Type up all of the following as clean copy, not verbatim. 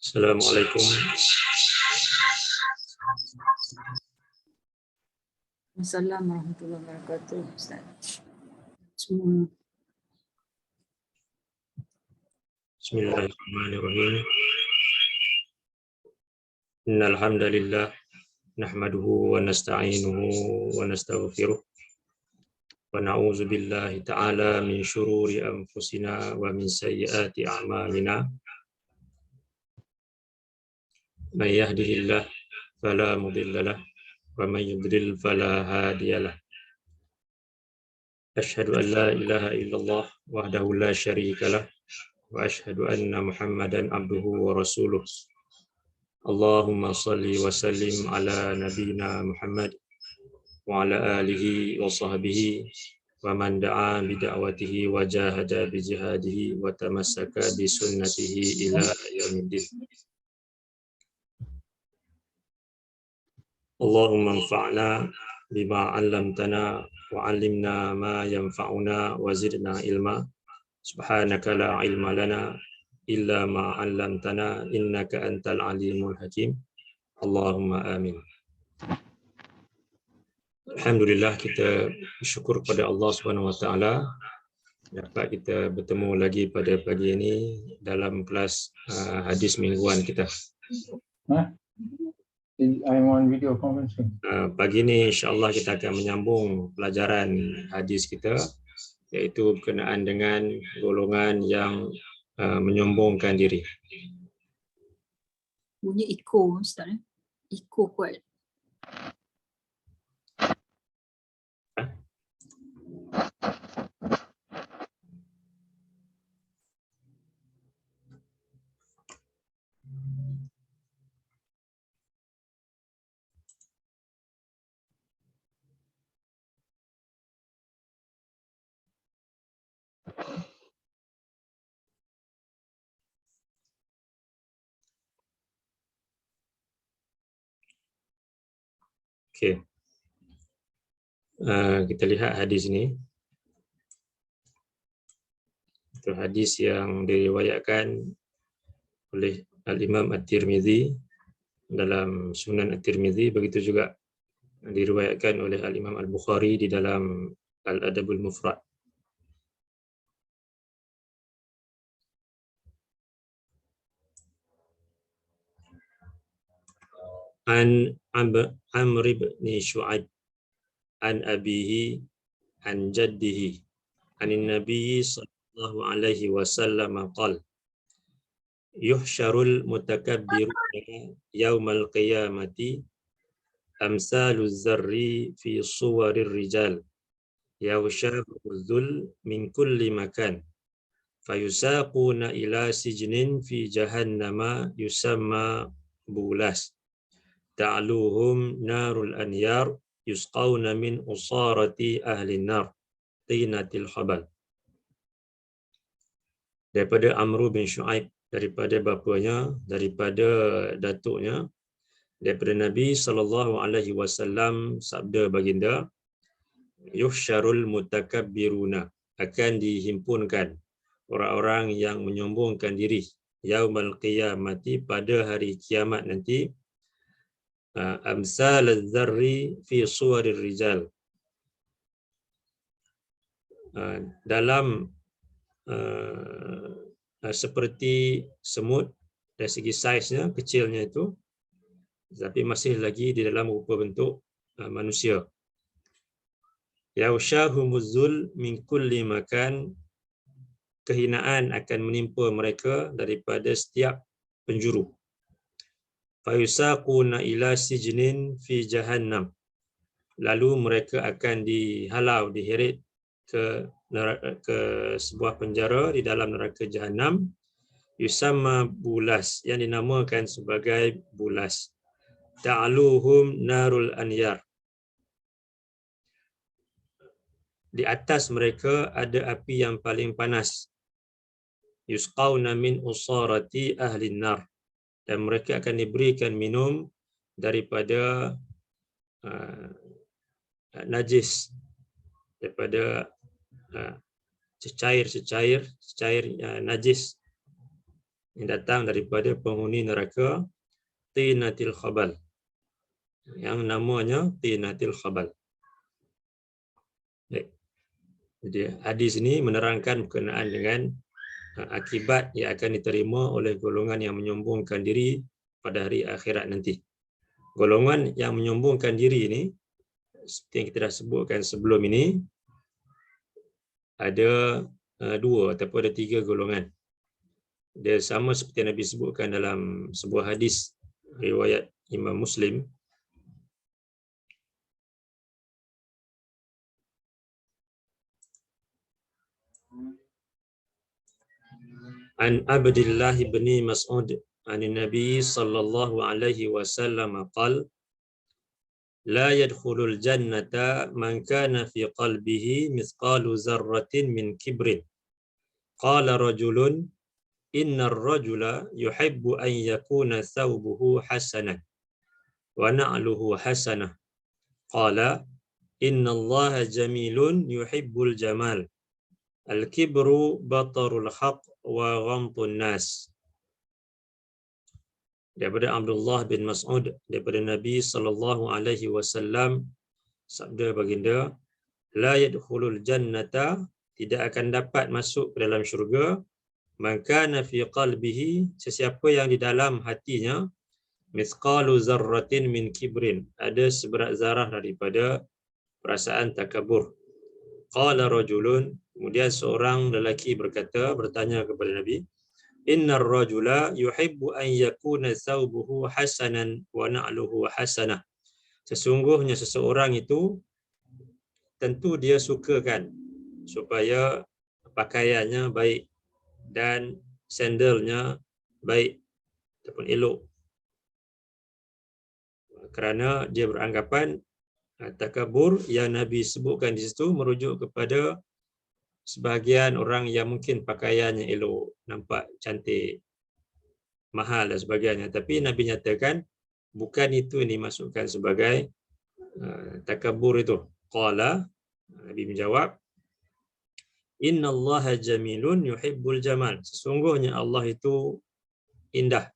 Assalamualaikum. Assalamualaikum warahmatullahi wabarakatuh. Ustaz. Semua. Bismillahirrahmanirrahim. Innal hamdalillah nahmaduhu wa nasta'inuhu wa nastaghfiruh wa na'udzu billahi ta'ala min syururi anfusina wa min sayyiati a'malina. May yahdihillah fala mudhillalah wa may yudlil fala hadiyalah. Asyhadu an la ilaha illallah wahdahu la syarikalah wa asyhadu anna Muhammadan abduhu wa rasuluh. Allahumma salli wa sallim ala nabiyyina Muhammad wa ala alihi wa sahbihi wa man da'a bi da'watihi wa jahada bi jihadihi wa tamassaka bi sunnatihi ila yaumiddin. Allahumma anfa'na bima 'allamtana wa 'allimna ma yanfa'una wa zidna ilma. Subhanaka la ilma lana illa ma 'allamtana innaka antal alimul hakim. Allahumma amin. Alhamdulillah, kita bersyukur kepada Allah Subhanahu Wa Taala dapat kita bertemu lagi pada pagi ini dalam kelas hadis mingguan kita. I'm on video conferencing. Pagi ini insya-Allah kita akan menyambung pelajaran hadis kita, iaitu berkenaan dengan golongan yang menyombongkan diri. Bunyi echo Ustaz. Echo kuat. Okey. Kita lihat hadis ini. Itu hadis yang diriwayatkan oleh Al-Imam At-Tirmizi dalam Sunan At-Tirmizi, begitu juga diriwayatkan oleh Al-Imam Al-Bukhari di dalam Al-Adabul Mufrad. An Amr ibn Shu'aib an abihi an jaddihi anin nabiy sallallahu alaihi wasallam qala yuhsyarul mutakabbiruna yaumal qiyamati amsaluz zarri fi suwarir rijal yawshahuzul min kulli makan fayusaquna ila sijnin fi jahannama yusamma bulas ta'luhum narul anyar yusqawna min usarati ahli nar tinatil khabal. Daripada Amr bin Shu'aib, daripada bapanya, daripada datuknya, daripada Nabi SAW sabda baginda, yuhsyarul mutakabbiruna, akan dihimpunkan orang-orang yang menyombongkan diri yaumal qiyamati, pada hari kiamat nanti, amsal az-zarri fi suwarir rijal, dalam seperti semut dari segi saiznya, kecilnya itu, tapi masih lagi di dalam rupa bentuk manusia. Yaushahumuzul min kulli makan, kehinaan akan menimpa mereka daripada setiap penjuru. Fayusaquna ila sijnin fi jahannam, lalu mereka akan dihalau, diheret ke sebuah penjara di dalam neraka Jahannam, yusamma bulas, yang dinamakan sebagai bulas. Ta'aluhum narul anyar, di atas mereka ada api yang paling panas. Yusqawna min usarati ahli nar, dan mereka akan diberikan minum daripada najis, daripada cecair najis yang datang daripada penghuni neraka Tinatil Khabal, yang namanya Tinatil Khabal. Baik. Jadi hadis ini menerangkan berkenaan dengan akibat yang akan diterima oleh golongan yang menyombongkan diri pada hari akhirat nanti. Golongan yang menyombongkan diri ini, seperti yang kita dah sebutkan sebelum ini, ada dua ataupun ada tiga golongan. Dia sama seperti yang Nabi sebutkan dalam sebuah hadis riwayat Imam Muslim. An Abdullah bin Mas'ud an Nabi sallallahu alaihi wasallam qala la yadkhulul jannata man kana fi qalbihi mithqalu zarratin min kibrin. Qala rajulun innar rajula yuhibbu an yakuna thawbuhu hasanan wa na'luhu hasanah. Qala innallaha jamilun yuhibbul jamal. Al-kibru batarul haq wa ghamtun nas. Daripada Abdullah bin Mas'ud, daripada Nabi sallallahu alaihi wasallam, sabda baginda, la yadkhulul jannata, tidak akan dapat masuk ke dalam syurga, man kana fi qalbihi, sesiapa yang di dalam hatinya, mithqalu zarratin min kibrin, ada seberat zarah daripada perasaan takabur. Qala rajulun, kemudian seorang lelaki bertanya kepada Nabi, innar rajula yuhibbu an yakuna thawbuhu hasanan wa na'luhu hasanah. Sesungguhnya seseorang itu tentu dia sukakan supaya pakaiannya baik dan sandalnya baik ataupun elok, kerana dia beranggapan takabur yang Nabi sebutkan di situ merujuk kepada sebahagian orang yang mungkin pakaiannya elok, nampak cantik, mahal dan sebagainya. Tapi Nabi nyatakan bukan itu yang dimasukkan sebagai takabur itu. Qala, Nabi menjawab, innallaha jamilun yuhibbul jamal. Sesungguhnya Allah itu indah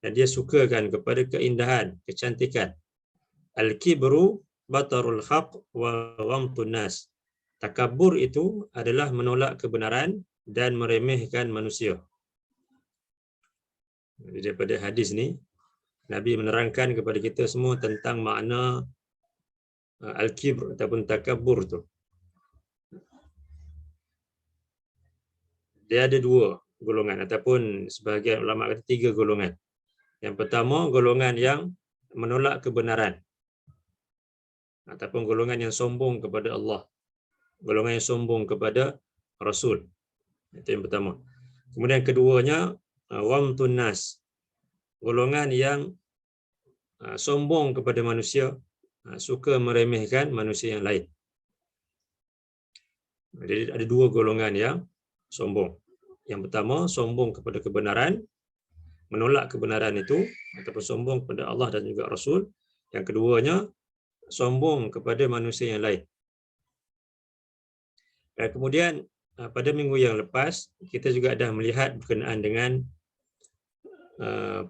dan dia sukakan kepada keindahan, kecantikan. Al-kibru batarul haq wa ghamtun nas. Takabur itu adalah menolak kebenaran dan meremehkan manusia. Daripada hadis ni, Nabi menerangkan kepada kita semua tentang makna al-kibr ataupun takabur tu. Dia ada dua golongan ataupun sebahagian ulama kata tiga golongan. Yang pertama, golongan yang menolak kebenaran ataupun golongan yang sombong kepada Allah, golongan yang sombong kepada Rasul. Itu yang pertama. Kemudian keduanya, wamtun nas, golongan yang sombong kepada manusia, suka meremehkan manusia yang lain. Jadi ada dua golongan yang sombong. Yang pertama, sombong kepada kebenaran, menolak kebenaran itu ataupun sombong kepada Allah dan juga Rasul. Yang keduanya, sombong kepada manusia yang lain. Dan kemudian pada minggu yang lepas kita juga dah melihat berkenaan dengan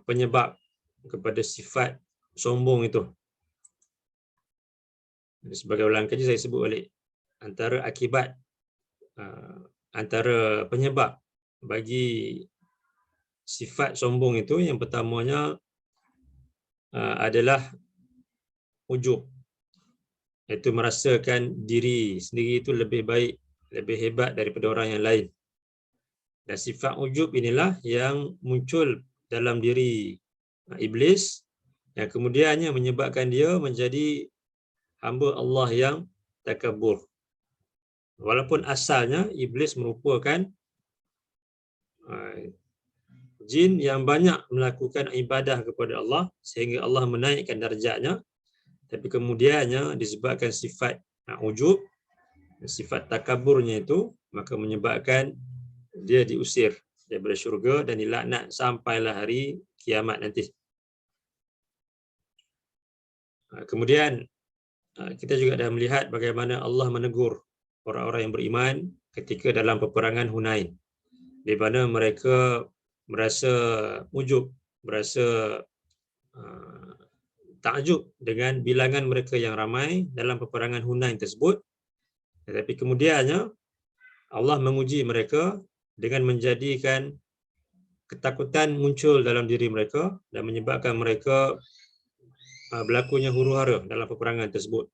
penyebab kepada sifat sombong itu. Sebagai ulang kaji saya sebut balik antara akibat, antara penyebab bagi sifat sombong itu, yang pertamanya adalah ujub, iaitu merasakan diri sendiri itu lebih baik, lebih hebat daripada orang yang lain. Dan sifat ujub inilah yang muncul dalam diri iblis, yang kemudiannya menyebabkan dia menjadi hamba Allah yang takabur. Walaupun asalnya iblis merupakan jin yang banyak melakukan ibadah kepada Allah sehingga Allah menaikkan darjatnya, tapi kemudiannya disebabkan sifat ujub, sifat takaburnya itu, maka menyebabkan dia diusir daripada syurga dan dilaknat sampailah hari kiamat nanti. Kemudian kita juga dah melihat bagaimana Allah menegur orang-orang yang beriman ketika dalam peperangan Hunain, di mana mereka merasa ujub, merasa takjub dengan bilangan mereka yang ramai dalam peperangan Hunain tersebut. Tetapi kemudiannya Allah menguji mereka dengan menjadikan ketakutan muncul dalam diri mereka dan menyebabkan mereka berlakunya huru-hara dalam peperangan tersebut.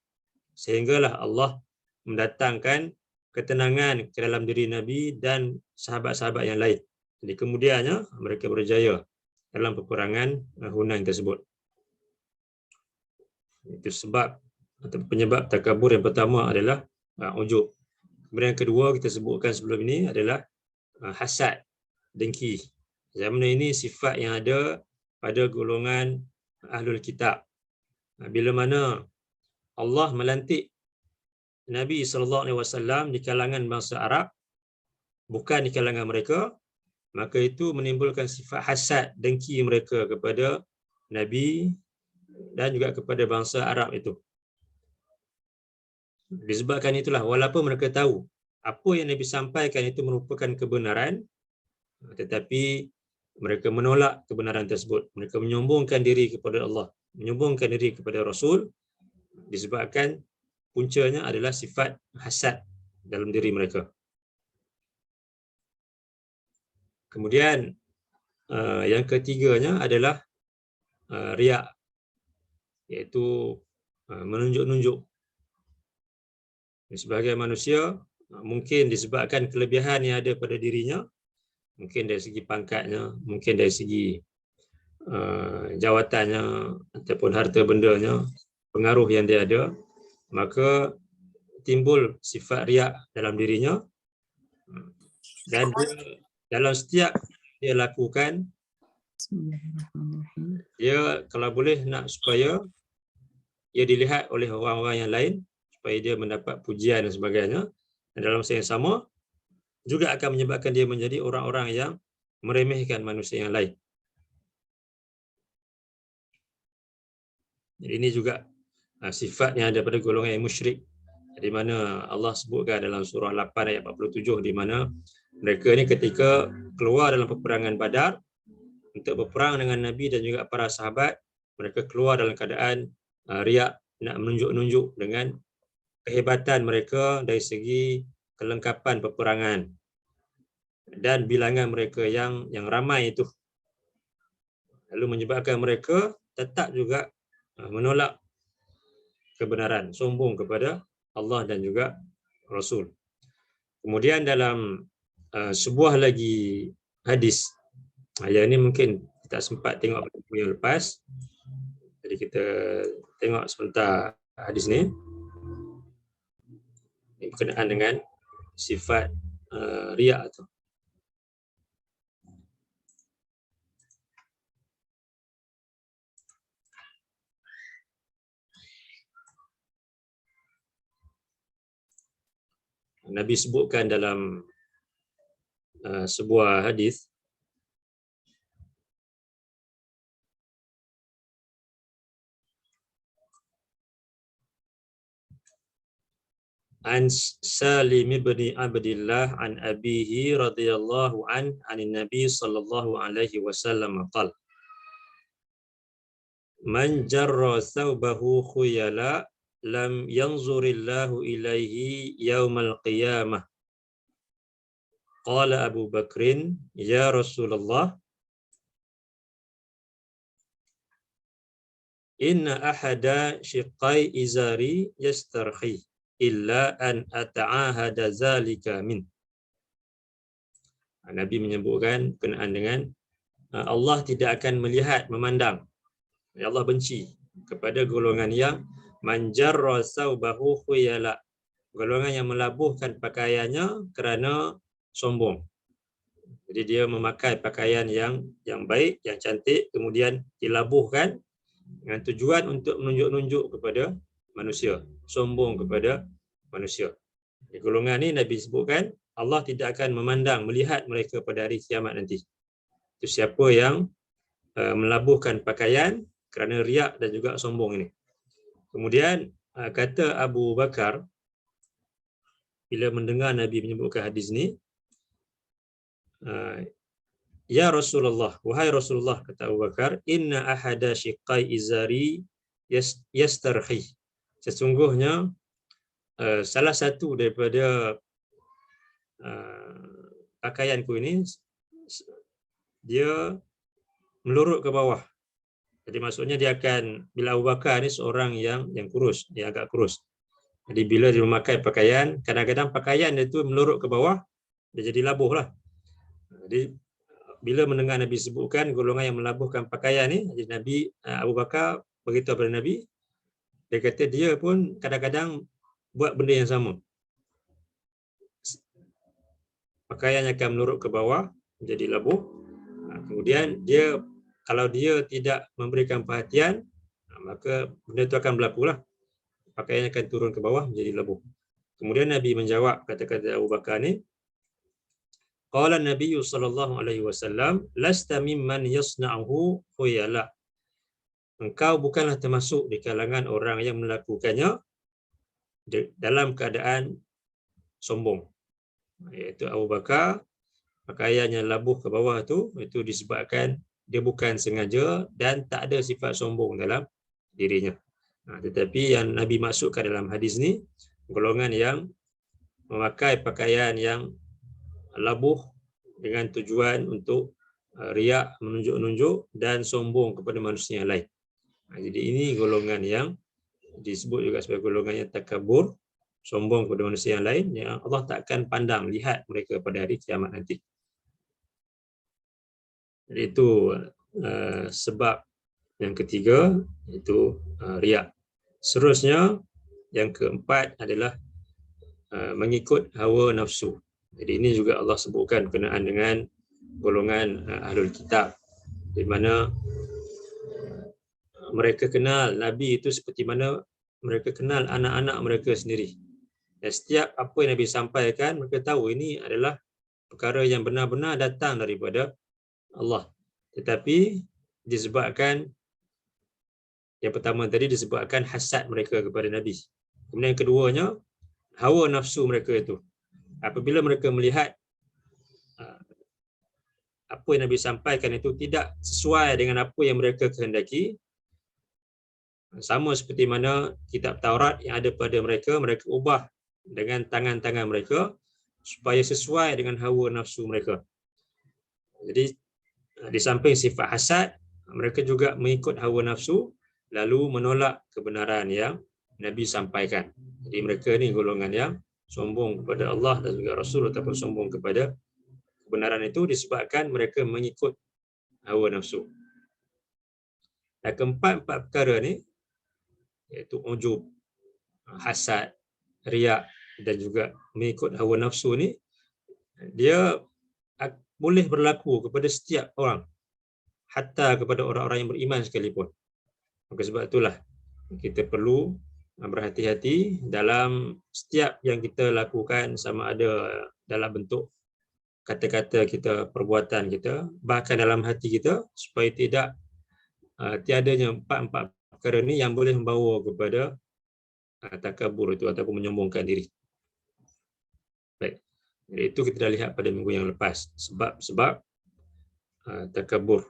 Sehinggalah Allah mendatangkan ketenangan ke dalam diri Nabi dan sahabat-sahabat yang lain. Jadi kemudiannya mereka berjaya dalam peperangan Hunain tersebut. Itu sebab atau penyebab takabur yang pertama adalah ujub. Kemudian yang kedua kita sebutkan sebelum ini adalah hasad, dengki. Zaman ini sifat yang ada pada golongan Ahlul Kitab. Bila mana Allah melantik Nabi SAW di kalangan bangsa Arab, bukan di kalangan mereka, maka itu menimbulkan sifat hasad, dengki mereka kepada Nabi dan juga kepada bangsa Arab itu. Disebabkan itulah, walaupun mereka tahu apa yang Nabi sampaikan itu merupakan kebenaran, tetapi mereka menolak kebenaran tersebut. Mereka menyombongkan diri kepada Allah, menyombongkan diri kepada Rasul, disebabkan puncanya adalah sifat hasad dalam diri mereka. Kemudian yang ketiganya adalah riak, iaitu menunjuk-nunjuk. Sebagai manusia, mungkin disebabkan kelebihan yang ada pada dirinya, mungkin dari segi pangkatnya, mungkin dari segi jawatannya ataupun harta bendanya, pengaruh yang dia ada, maka timbul sifat riak dalam dirinya, dan dia, dalam setiap dia lakukan, dia kalau boleh nak supaya ia dilihat oleh orang-orang yang lain, supaya dia mendapat pujian dan sebagainya, dan dalam masa yang sama juga akan menyebabkan dia menjadi orang-orang yang meremehkan manusia yang lain. Jadi ini juga sifat yang ada pada golongan yang musyrik, di mana Allah sebutkan dalam surah 8 ayat 47, di mana mereka ni ketika keluar dalam peperangan Badar untuk berperang dengan Nabi dan juga para sahabat, mereka keluar dalam keadaan riak, nak menunjuk-nunjuk dengan kehebatan mereka dari segi kelengkapan peperangan dan bilangan mereka yang ramai itu, lalu menyebabkan mereka tetap juga menolak kebenaran, sombong kepada Allah dan juga Rasul. Kemudian dalam sebuah lagi hadis, yang ini mungkin kita sempat tengok pada minggu yang lepas, jadi kita tengok sebentar hadis ni berkenaan dengan sifat riak tu. Nabi sebutkan dalam sebuah hadis, an Salim bin Abdullah an abihi radhiyallahu an anin Nabi sallallahu alaihi wasallam qala man jarra thawbahu khuyala lam yanzurillahu ilaihi yaumal qiyamah. Qala Abu Bakrin ya Rasulullah inna ahada shiqqai izari yastarhi illa an ata'ahada zalika min. Nabi menyebutkan berkenaan dengan Allah tidak akan melihat, memandang, Allah benci kepada golongan yang manjarra saubahu khuyala, golongan yang melabuhkan pakaiannya kerana sombong. Jadi dia memakai pakaian yang baik, yang cantik, kemudian dilabuhkan dengan tujuan untuk menunjuk-nunjuk kepada manusia, sombong kepada manusia. Di golongan ni Nabi sebutkan Allah tidak akan memandang, melihat mereka pada hari kiamat nanti. Itu siapa yang melabuhkan pakaian kerana riak dan juga sombong ini. Kemudian kata Abu Bakar bila mendengar Nabi menyebutkan hadis ni, Ya Rasulullah, wahai Rasulullah, kata Abu Bakar, inna ahada shiqqai izari yastarhi. Sesungguhnya salah satu daripada pakaianku ini dia melurut ke bawah. Jadi maksudnya dia akan, bila Abu Bakar ni seorang yang kurus, dia agak kurus. Jadi bila dia memakai pakaian, kadang-kadang pakaian dia tu melurut ke bawah, dia jadi labuh lah. Jadi bila mendengar Nabi sebutkan golongan yang melabuhkan pakaian ni, jadi Nabi Abu Bakar beritahu kepada Nabi, dia kata dia pun kadang-kadang buat benda yang sama. Pakaiannya akan menurut ke bawah, menjadi labuh. Kemudian dia, kalau dia tidak memberikan perhatian, maka benda itu akan berlaku lah. Pakaiannya akan turun ke bawah, menjadi labuh. Kemudian Nabi menjawab kata-kata Abu Bakar ni, qala Nabi sallallahu alaihi wasallam, lasta mimman yasna'uhu khuyala. Engkau bukanlah termasuk di kalangan orang yang melakukannya dalam keadaan sombong. Iaitu Abu Bakar pakaiannya labuh ke bawah itu disebabkan dia bukan sengaja dan tak ada sifat sombong dalam dirinya. Tetapi yang Nabi maksudkan dalam hadis ni, golongan yang memakai pakaian yang labuh dengan tujuan untuk riak, menunjuk-nunjuk dan sombong kepada manusia yang lain. Jadi ini golongan yang disebut juga sebagai golongan yang takabur, sombong kepada manusia yang lain, yang Allah tak akan pandang lihat mereka pada hari kiamat nanti. Jadi itu sebab yang ketiga, itu riak. Seterusnya yang keempat adalah mengikut hawa nafsu. Jadi ini juga Allah sebutkan berkenaan dengan golongan ahlul kitab, di mana mereka kenal Nabi itu seperti mana mereka kenal anak-anak mereka sendiri. Dan setiap apa yang Nabi sampaikan, mereka tahu ini adalah perkara yang benar-benar datang daripada Allah. Tetapi disebabkan, yang pertama tadi disebabkan hasad mereka kepada Nabi. Kemudian yang keduanya, hawa nafsu mereka itu. Apabila mereka melihat apa yang Nabi sampaikan itu tidak sesuai dengan apa yang mereka kehendaki, sama seperti mana kitab Taurat yang ada pada mereka, mereka ubah dengan tangan-tangan mereka supaya sesuai dengan hawa nafsu mereka. Jadi di samping sifat hasad, mereka juga mengikut hawa nafsu lalu menolak kebenaran yang Nabi sampaikan. Jadi mereka ni golongan yang sombong kepada Allah dan juga Rasul, ataupun sombong kepada kebenaran itu disebabkan mereka mengikut hawa nafsu. Dan keempat-empat perkara ni, iaitu ujub, hasad, riak dan juga mengikut hawa nafsu ni, dia boleh berlaku kepada setiap orang, hatta kepada orang-orang yang beriman sekalipun. Maka sebab itulah kita perlu berhati-hati dalam setiap yang kita lakukan, sama ada dalam bentuk kata-kata kita, perbuatan kita, bahkan dalam hati kita, supaya tidak tiadanya empat-empat perkara ni yang boleh membawa kepada takabur itu ataupun menyombongkan diri. Baik. Jadi itu kita dah lihat pada minggu yang lepas, sebab-sebab takabur.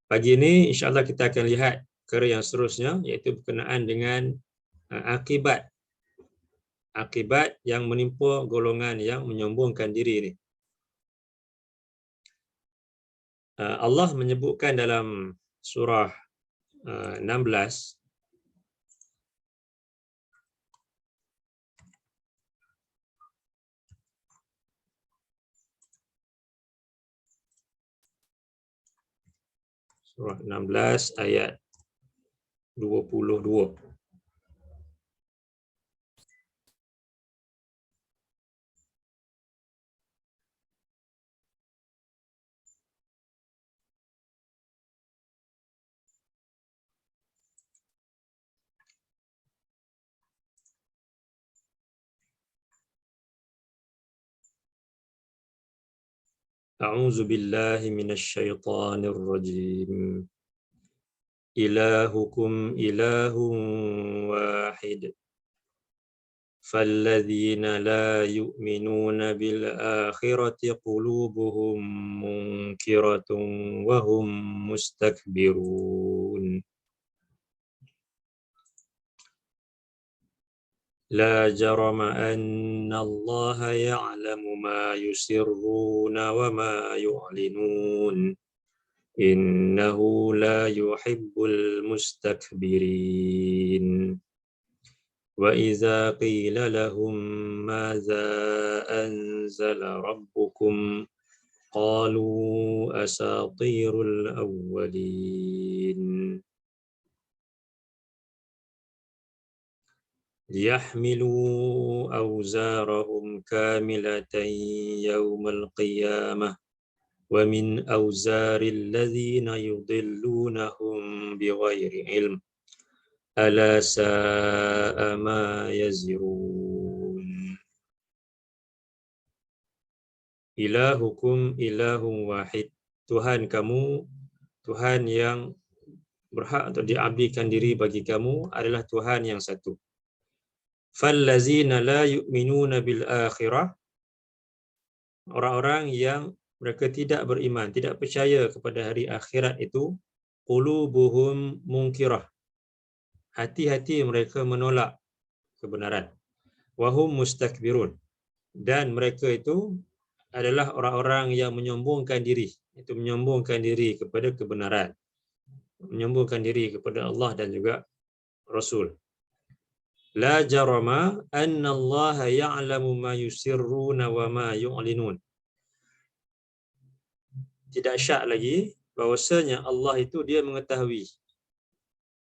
Pagi ini insya-Allah kita akan lihat perkara yang seterusnya, iaitu berkenaan dengan akibat yang menimpa golongan yang menyombongkan diri ini. Allah menyebutkan dalam surah 16, surah 16 ayat 22. A'udzu billahi minasyaitonir rajim. Ilahukum ilahun wahid. فالذين لا يؤمنون بالآخرة قلوبهم منكرة وهم مستكبرون لا جرم أن الله يعلم ما يسرون وما يعلنون إنه لا يحب المستكبرين وإذا قيل لهم ماذا أنزل ربكم قالوا أساطير الأولين ليحملوا أوزارهم كاملة يوم القيامة ومن أوزار الذين يضلونهم بغير علم ألا ساء ما يزرون إلهكم إله واحد Tuhan kamu Tuhan yang berhak untuk diabdikan diri bagi kamu adalah Tuhan yang satu. Fallazina la yu'minuna bil akhirah, orang-orang yang mereka tidak beriman, tidak percaya kepada hari akhirat itu, qulubuhum munkirah, hati-hati mereka menolak kebenaran. Wahum mustakbirun, dan mereka itu adalah orang-orang yang menyombongkan diri, itu menyombongkan diri kepada kebenaran, menyombongkan diri kepada Allah dan juga Rasul. La jarama anna Allah ya'lamu ma yusirruna wa ma yu'linun. Tidak syak lagi bahwasanya Allah itu dia mengetahui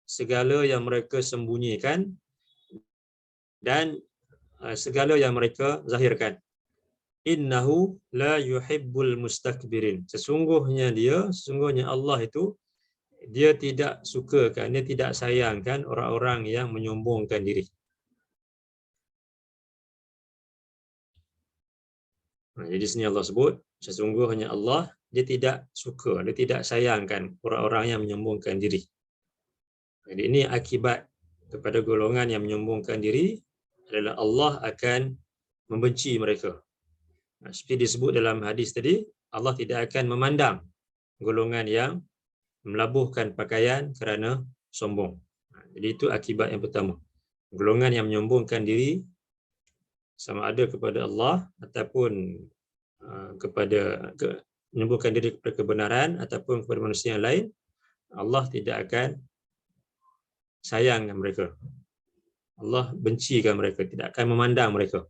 segala yang mereka sembunyikan dan segala yang mereka zahirkan. Innahu la yuhibbul mustakbirin. Sesungguhnya Allah itu dia tidak sukakan, dia tidak sayangkan orang-orang yang menyombongkan diri. Jadi sini Allah sebut, sesungguhnya Allah dia tidak suka, dia tidak sayangkan orang-orang yang menyombongkan diri. Jadi ini akibat kepada golongan yang menyombongkan diri adalah Allah akan membenci mereka. Seperti disebut dalam hadis tadi, Allah tidak akan memandang golongan yang melabuhkan pakaian kerana sombong. Jadi itu akibat yang pertama. Golongan yang menyombongkan diri sama ada kepada Allah ataupun menyombongkan diri kepada kebenaran ataupun kepada manusia yang lain, Allah tidak akan sayangkan mereka. Allah bencikan mereka, tidak akan memandang mereka.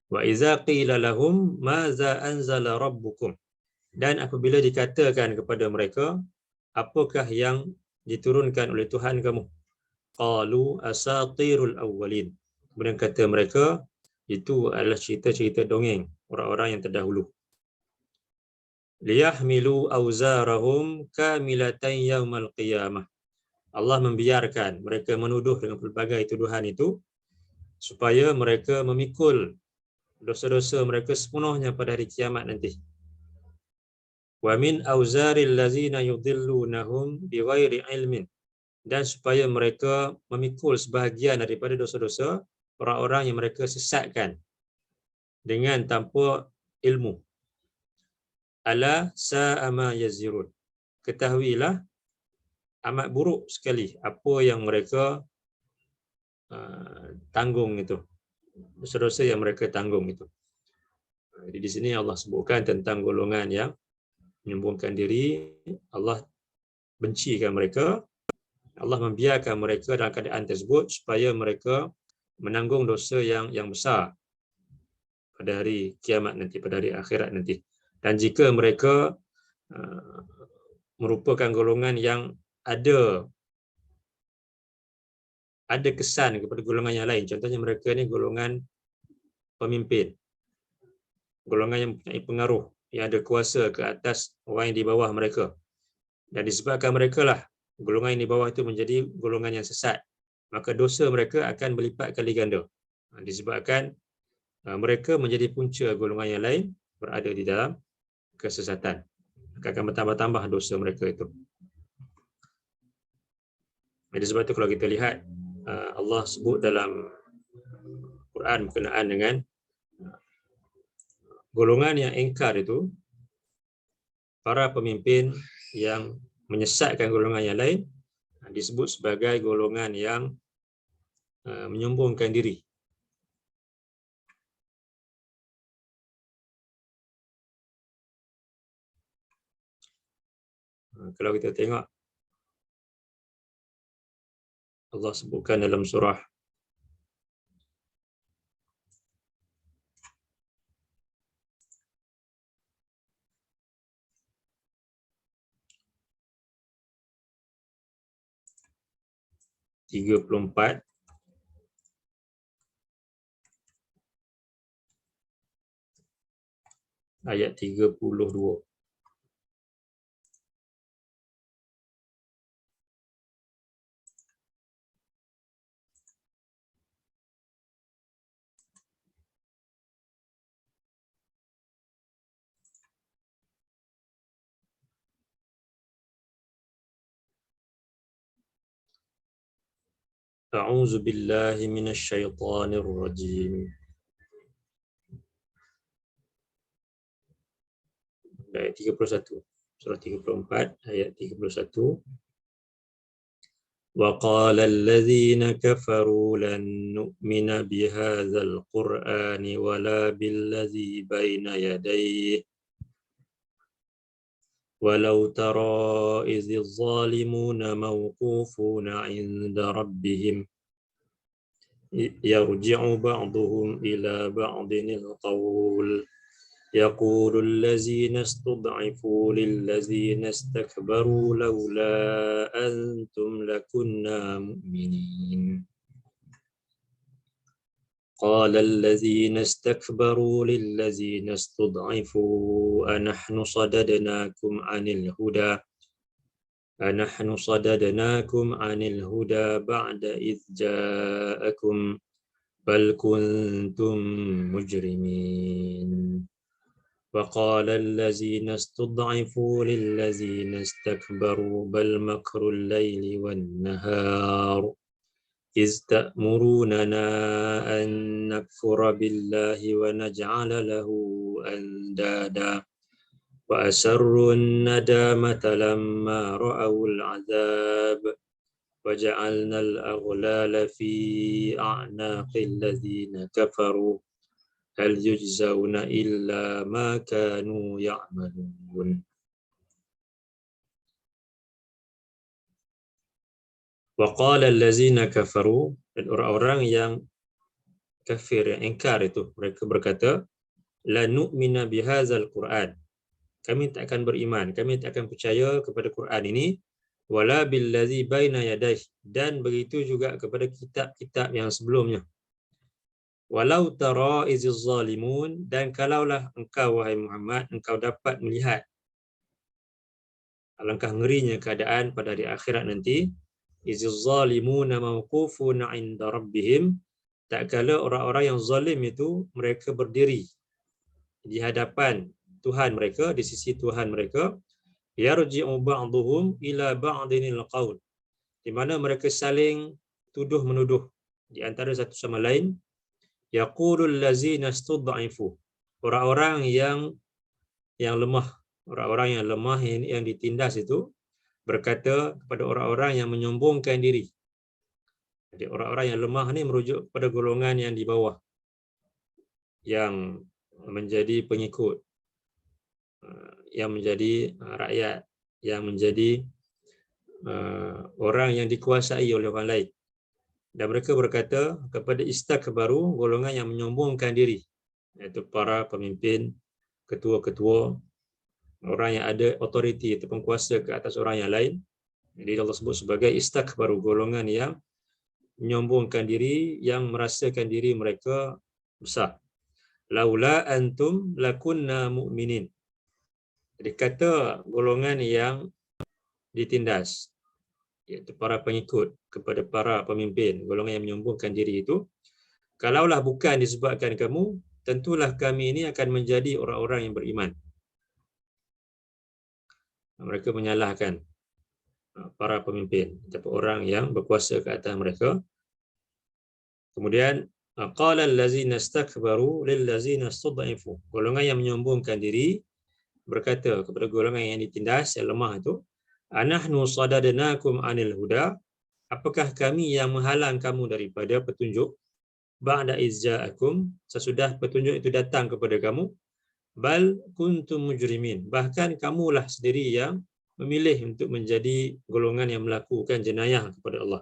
Wa iza qila lahum maza anzala rabbukum, dan apabila dikatakan kepada mereka, apakah yang diturunkan oleh Tuhan kamu? Qalu asatirul awwalin. Kemudian kata mereka, itu adalah cerita-cerita dongeng orang-orang yang terdahulu. Liyahmilu awzarahum kamilatan yaumal qiyamah. Allah membiarkan mereka menuduh dengan pelbagai tuduhan itu supaya mereka memikul dosa-dosa mereka sepenuhnya pada hari kiamat nanti. Wa min auzaril ladzina yudhillunahum bighairi ilmin, dan supaya mereka memikul sebahagian daripada dosa-dosa orang-orang yang mereka sesatkan dengan tanpa ilmu. Ala sa'a ma yazirun. Ketahuilah amat buruk sekali apa yang mereka tanggung itu, dosa-dosa yang mereka tanggung itu. Jadi di sini Allah sebutkan tentang golongan yang menyombongkan diri, Allah bencikan mereka, Allah membiarkan mereka dalam keadaan tersebut supaya mereka menanggung dosa yang besar pada hari kiamat nanti, pada hari akhirat nanti. Dan jika mereka merupakan golongan yang ada kesan kepada golongan yang lain, contohnya mereka ni golongan pemimpin, golongan yang mempunyai pengaruh, yang ada kuasa ke atas orang yang di bawah mereka, dan disebabkan mereka lah golongan yang di bawah itu menjadi golongan yang sesat, maka dosa mereka akan berlipat kali ganda. Disebabkan mereka menjadi punca golongan yang lain berada di dalam kesesatan, akan bertambah-tambah dosa mereka itu. Jadi sebab itu kalau kita lihat Allah sebut dalam Quran berkenaan dengan golongan yang ingkar itu, para pemimpin yang menyesatkan golongan yang lain disebut sebagai golongan yang menyombongkan diri. Kalau kita tengok Allah sebutkan dalam surah (34) ayat 32. A'udzu billahi minasyaitonir rajim. Ayat 31. Surah 34 ayat 31. وَقَالَ الَّذِينَ كَفَرُوا لَن نُّؤْمِنَ بِهَذَا الْقُرْآنِ وَلَا بِالَّذِي بَيْنَ يَدَيْهِ وَلَوْ تَرَى إِذِ الظَّالِمُونَ مَوْقُوفُونَ عِندَ رَبِّهِمْ يَرْجِعُ بَعْضُهُمْ إِلَى بَعْضٍ الْقَوْلَ يقول الذين استضعفوا للذين استكبروا لولا أنتم لكنا مؤمنين قال الذين استكبروا للذين استضعفوا أنحن صددناكم عن الهدى بعد إذ جاءكم بل كنتم مجرمين وقال الذين استضعفوا للذين استكبروا بل مكر الليل والنهار إذ تأمروننا أن نكفر بالله ونجعل له أندادا وأسروا الندامة لما رأوا العذاب وجعلنا الأغلال في أعناق الذين كفروا هل يجزون إلا ما كانوا يعملون. وقال الذين كفروا, dan orang-orang yang kafir, yang ingkar itu, mereka berkata, la nu'mina bihadzal Qur'an, kami tak akan beriman, kami tak akan percaya kepada Quran ini, wala billazi baina yadayhi, dan begitu juga kepada kitab-kitab yang sebelumnya. Walau tara iziz zalimun, dan kalaulah engkau wahai Muhammad, engkau dapat melihat alangkah ngerinya keadaan pada hari akhirat nanti, iziz zalimuna mawqufuna 'inda rabbihim, tak kala orang-orang yang zalim itu mereka berdiri di hadapan Tuhan mereka, di sisi Tuhan mereka, yarji'u ba'dhum ila ba'dinil qaul, di mana mereka saling tuduh menuduh di antara satu sama lain. Yaqulul ladzina istud'ifu, orang-orang yang lemah, orang-orang yang lemah yang ditindas itu berkata kepada orang-orang yang menyombongkan diri. Jadi orang-orang yang lemah ni merujuk kepada golongan yang di bawah, yang menjadi pengikut, yang menjadi rakyat, yang menjadi orang yang dikuasai oleh orang lain. Dan mereka berkata kepada istakbaru, golongan yang menyombongkan diri, iaitu para pemimpin, ketua-ketua, orang yang ada otoriti atau kuasa ke atas orang yang lain. Jadi Allah sebut sebagai istakbaru, golongan yang menyombongkan diri, yang merasakan diri mereka besar. Laula antum lakunna mu'minin. Jadi kata golongan yang ditindas, iaitu para pengikut kepada para pemimpin, golongan yang menyombongkan diri itu, kalaulah bukan disebabkan kamu, tentulah kami ini akan menjadi orang-orang yang beriman. Mereka menyalahkan para pemimpin ataupun orang yang berkuasa ke atas mereka. Kemudian qala allazina istakbaru lil ladzina istud'ifu. Golongan yang menyombongkan diri berkata kepada golongan yang ditindas, yang lemah itu, anahnu sadadnakum anil huda, apakah kami yang menghalang kamu daripada petunjuk, ba'da izza'akum, sesudah petunjuk itu datang kepada kamu, bal kuntum mujrimin, bahkan kamulah sendiri yang memilih untuk menjadi golongan yang melakukan jenayah kepada Allah.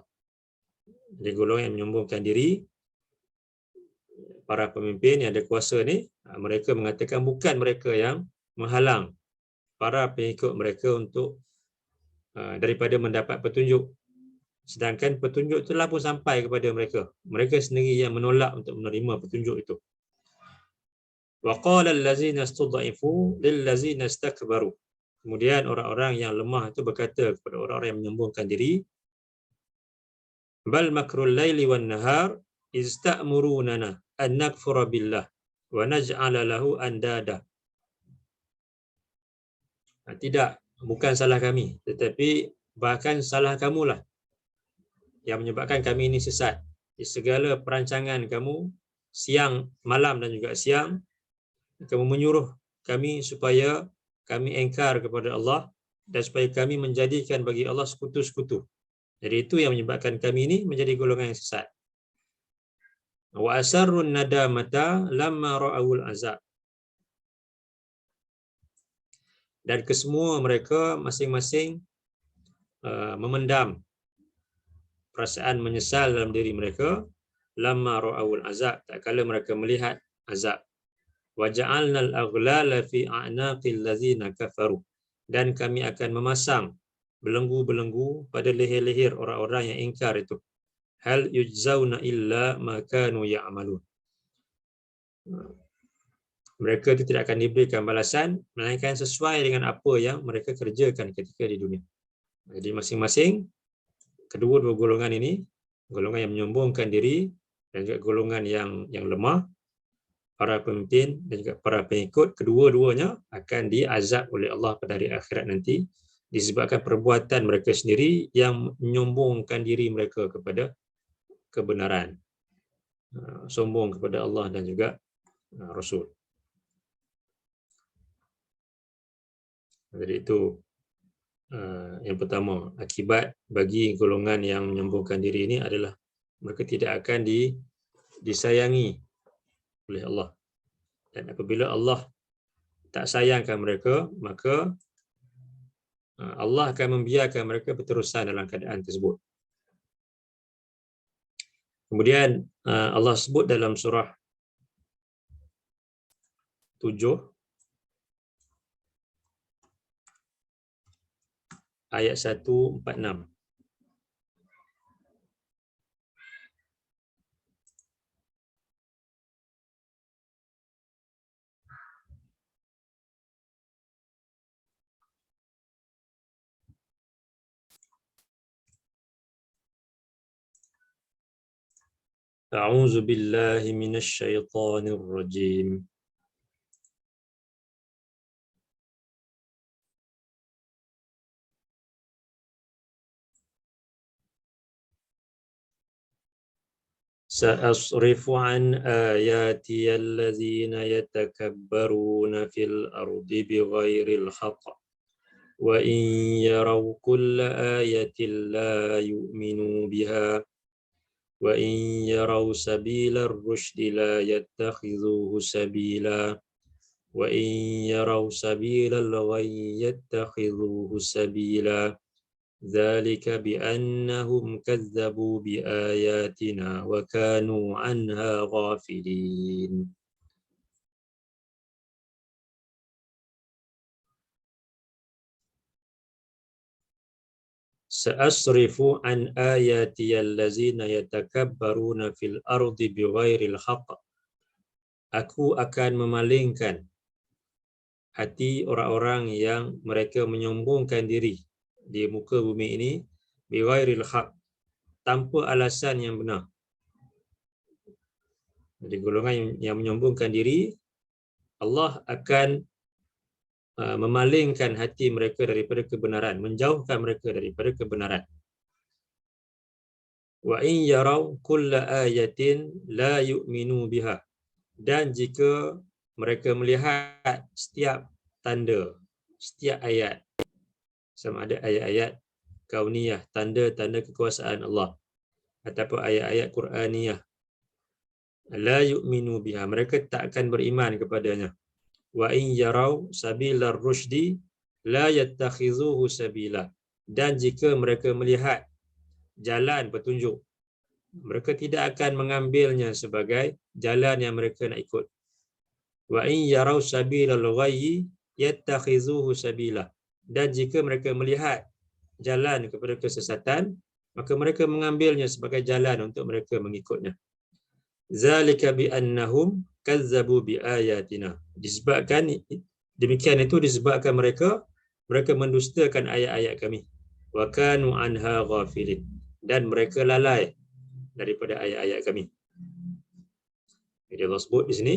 Jadi golongan yang menyombongkan diri, para pemimpin yang ada kuasa ni, mereka mengatakan bukan mereka yang menghalang para pengikut mereka untuk daripada mendapat petunjuk, sedangkan petunjuk telah pun sampai kepada mereka. Mereka sendiri yang menolak untuk menerima petunjuk itu. Wa qala allazina istud'ifu lil ladzina istakbaru. Kemudian orang-orang yang lemah itu berkata kepada orang-orang yang menyombongkan diri, bal makrul laili wan nahar ista'murunana an nakfura billah wa naj'ala lahu andada. Tidak, bukan salah kami, tetapi bahkan salah kamulah yang menyebabkan kami ini sesat. Di segala perancangan kamu, siang, malam dan juga siang, kamu menyuruh kami supaya kami engkar kepada Allah dan supaya kami menjadikan bagi Allah sekutu-sekutu. Jadi itu yang menyebabkan kami ini menjadi golongan yang sesat. Wa asarrun nadamata lamma ra'awul azab. Dan kesemua mereka masing-masing memendam perasaan menyesal dalam diri mereka, lamma ra'awul azab, tak kala mereka melihat azab. Wa ja'alnal aghlala fi a'naqil ladzina kafaru, dan kami akan memasang belenggu-belenggu pada leher-leher orang-orang yang ingkar itu. Hal yujzauna illa ma kanu ya'malun. Mereka itu tidak akan diberikan balasan melainkan sesuai dengan apa yang mereka kerjakan ketika di dunia. Jadi masing-masing kedua-dua golongan ini, golongan yang menyombongkan diri dan juga golongan yang lemah, para pemimpin dan juga para pengikut, kedua-duanya akan diazab oleh Allah pada hari akhirat nanti disebabkan perbuatan mereka sendiri yang menyombongkan diri mereka kepada kebenaran, sombong kepada Allah dan juga Rasul. Jadi itu yang pertama, akibat bagi golongan yang menyombongkan diri ini adalah mereka tidak akan disayangi oleh Allah. Dan apabila Allah tak sayangkan mereka, maka Allah akan membiarkan mereka berterusan dalam keadaan tersebut. Kemudian Allah sebut dalam surah 7 ayat 146. A'udzu billahi minasy syaithanir rajim. سأصرف عن آياتي الذين يتكبرون في الأرض بغير الحق وإن يروا كل آية لا يؤمنوا بها وإن يروا سبيل الرشد لا يتخذوه سبيلا وإن يروا سبيل الغي يتخذوه سبيلا ذلك بأنهم كذبوا بآياتنا وكانوا عنها غافلين. سأصرف عن آياتي الذين يتكبرون في الأرض بغير الحق. Aku akan memalingkan hati orang-orang yang mereka menyombongkan diri di muka bumi ini bighairil haq, tanpa alasan yang benar. Jadi golongan yang menyombongkan diri, Allah akan memalingkan hati mereka daripada kebenaran, menjauhkan mereka daripada kebenaran. Wa in yarau kulla ayatin la yu'minu biha. Dan jika mereka melihat setiap tanda, setiap ayat, sama ada ayat-ayat kauniyah, tanda-tanda kekuasaan Allah, ataupun ayat-ayat Quraniyah, la yu'minu biha, mereka tak akan beriman kepadanya. Wa in yarau sabilar rusydi la yattakhizuhu sabila. Dan jika mereka melihat jalan petunjuk, mereka tidak akan mengambilnya sebagai jalan yang mereka nak ikut. Wa in yarau sabilal ghayyi yattakhizuhu sabila. Dan jika mereka melihat jalan kepada kesesatan, maka mereka mengambilnya sebagai jalan untuk mereka mengikutnya. Zalika bi annahum kazzabu bi ayatina. Disebabkan demikian itu disebabkan mereka mendustakan ayat-ayat kami. Wa kanu anha ghafilin. Dan mereka lalai daripada ayat-ayat kami. Jadi Allah sebut di sini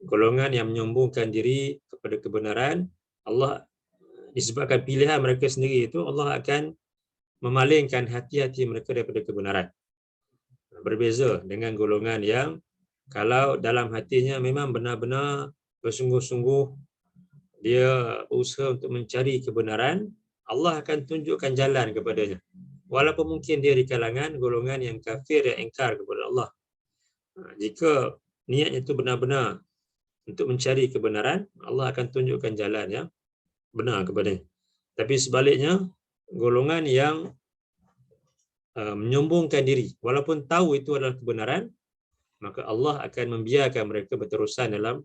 golongan yang menyombongkan diri kepada kebenaran, Allah disebabkan pilihan mereka sendiri itu, Allah akan memalingkan hati-hati mereka daripada kebenaran. Berbeza dengan golongan yang kalau dalam hatinya memang benar-benar bersungguh-sungguh dia berusaha untuk mencari kebenaran, Allah akan tunjukkan jalan kepadanya. Walaupun mungkin dia di kalangan golongan yang kafir, yang ingkar kepada Allah. Jika niatnya itu benar-benar untuk mencari kebenaran, Allah akan tunjukkan jalan yang benar kepadanya. Tapi sebaliknya, golongan yang menyombongkan diri, walaupun tahu itu adalah kebenaran, maka Allah akan membiarkan mereka berterusan dalam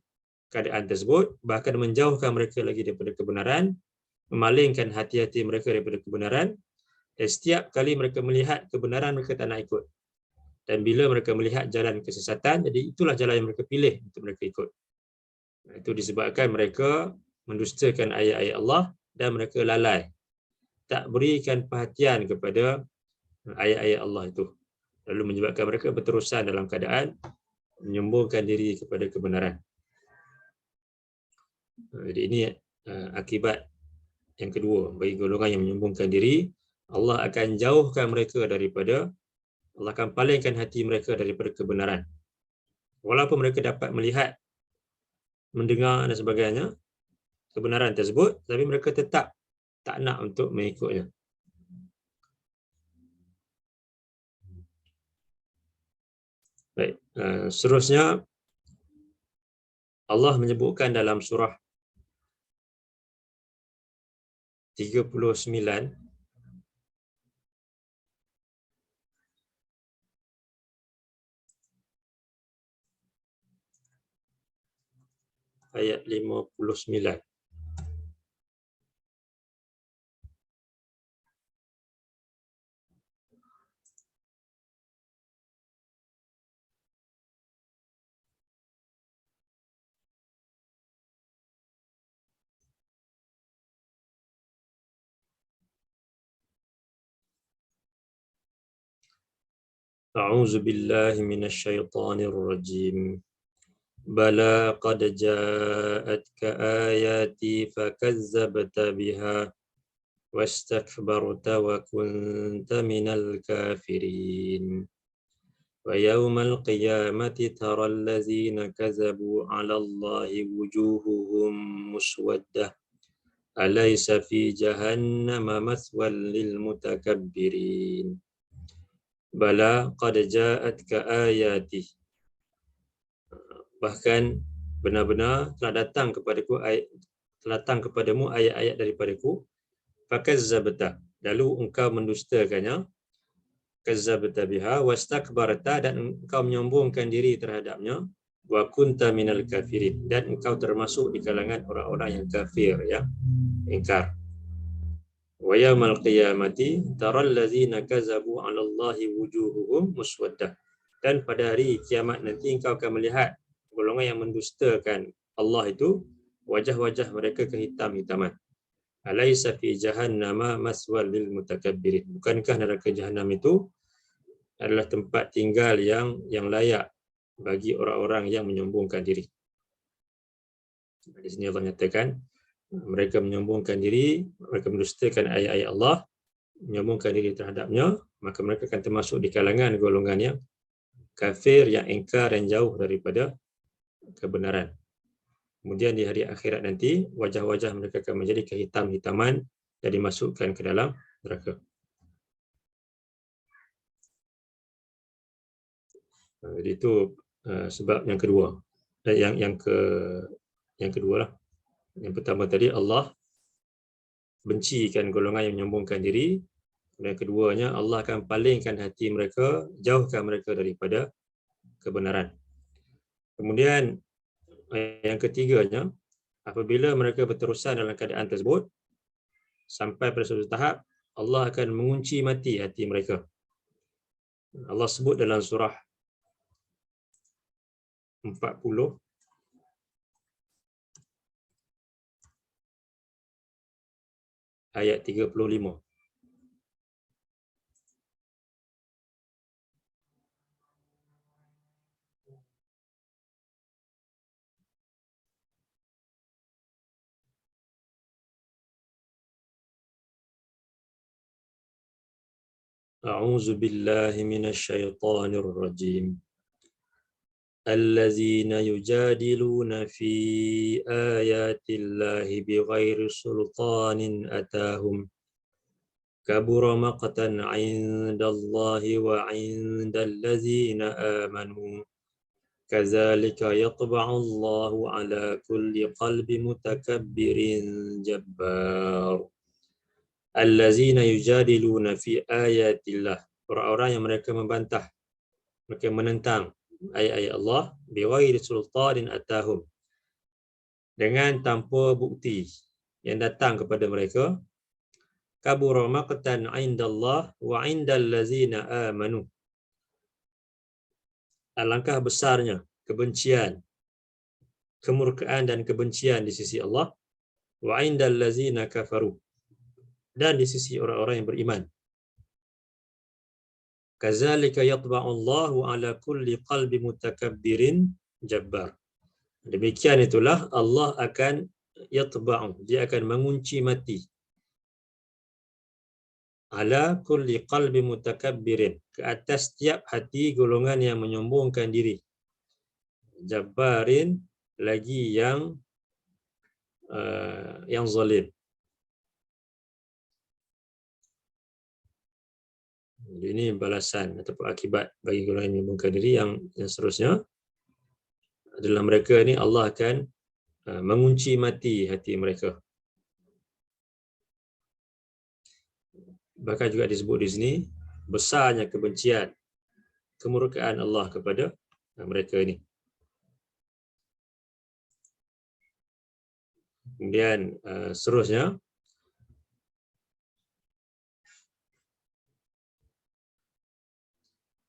keadaan tersebut, bahkan menjauhkan mereka lagi daripada kebenaran, memalingkan hati-hati mereka daripada kebenaran, dan setiap kali mereka melihat kebenaran, mereka tak nak ikut. Dan bila mereka melihat jalan kesesatan, jadi itulah jalan yang mereka pilih untuk mereka ikut. Itu disebabkan mereka mendustakan ayat-ayat Allah dan mereka lalai, tak berikan perhatian kepada ayat-ayat Allah itu, lalu menyebabkan mereka berterusan dalam keadaan menyombongkan diri kepada kebenaran. Jadi ini akibat yang kedua bagi golongan yang menyombongkan diri. Allah akan jauhkan mereka daripada, Allah akan palingkan hati mereka daripada kebenaran. Walaupun mereka dapat melihat, mendengar dan sebagainya kebenaran tersebut, tapi mereka tetap tak nak untuk mengikutnya. Baik, seterusnya Allah menyebutkan dalam surah 39 ayat 59. A'udzu billahi minasyaitonir rajim. Bala qad ja'atka ayati fakazzabta biha wastakbarta wa kunta minal kafirin. Wa yawmal qiyamati taral ladzina kazabu 'ala Allahi wujuhuhum muswaddah. Alaysa fi jahannama mathwal lil mutakabbirin. Bala qad ja'atka ayati. Bahkan benar-benar telah datang kepadamu ayat-ayat daripadaku. Fakazzabta, lalu engkau mendustakannya. Kazzabta biha wastakbarta, dan engkau menyombongkan diri terhadapnya. Wa kunta minal kafirin, dan engkau termasuk di kalangan orang-orang yang kafir, yang ingkar. Wa yaumal qiyamati taral ladzina kazabu 'ala Allahi wujuhuhum muswaddah. Dan pada hari kiamat nanti engkau akan melihat golongan yang mendustakan Allah itu, wajah-wajah mereka kehitam-hitaman. Alaysa fi jahannama maswal lil mutakabbirin. Bukankah neraka Jahannam itu adalah tempat tinggal yang layak bagi orang-orang yang menyombongkan diri. Di sini Allah nyatakan mereka menyombongkan diri, mereka mendustakan ayat-ayat Allah, menyombongkan diri terhadapnya, maka mereka akan termasuk di kalangan golongan yang kafir, yang ingkar, yang jauh daripada kebenaran. Kemudian di hari akhirat nanti, wajah-wajah mereka akan menjadi kehitam-hitaman dan dimasukkan ke dalam neraka. Jadi itu sebab yang kedua. Yang kedua lah. Yang pertama tadi, Allah bencikan golongan yang menyombongkan diri. Dan keduanya, Allah akan palingkan hati mereka, jauhkan mereka daripada kebenaran. Kemudian yang ketiganya, apabila mereka berterusan dalam keadaan tersebut, sampai pada suatu tahap, Allah akan mengunci mati hati mereka. Allah sebut dalam surah 40 ayat 35. A'udzu billahi minasyaitonir rajim. Allazina yujadiluna fi ayatillahi bighairi sultanin atahum kabura maqtan 'indallahi wa 'indal ladzina amanu kadzalika yatba'u Allahu 'ala kulli qalbi mutakabbirin jabbar. Allazina yujadiluna fi ayatillah, orang-orang yang mereka membantah, mereka menentang ayat-ayat Allah, bighairi sultanin atahum, dengan tanpa bukti yang datang kepada mereka, kabura maqtan 'indallah wa 'indal ladzina amanu, alangkah besarnya kebencian, kemurkaan dan kebencian di sisi Allah, wa 'indal ladzina kafaru, dan di sisi orang-orang yang beriman. Kadzalika yatba'u Allahu 'ala kulli qalbi mutakabbirin jabbar. Demikian itulah Allah akan yatba'u, dia akan mengunci mati, 'ala kulli qalbi mutakabbirin, ke atas setiap hati golongan yang menyombongkan diri, jabbarin, lagi yang zalim. Ini balasan ataupun akibat bagi golongan yang menyombongkan diri. Yang seterusnya adalah mereka ni Allah akan mengunci mati hati mereka. Bahkan juga disebut di sini besarnya kebencian, kemurkaan Allah kepada mereka ini. Kemudian seterusnya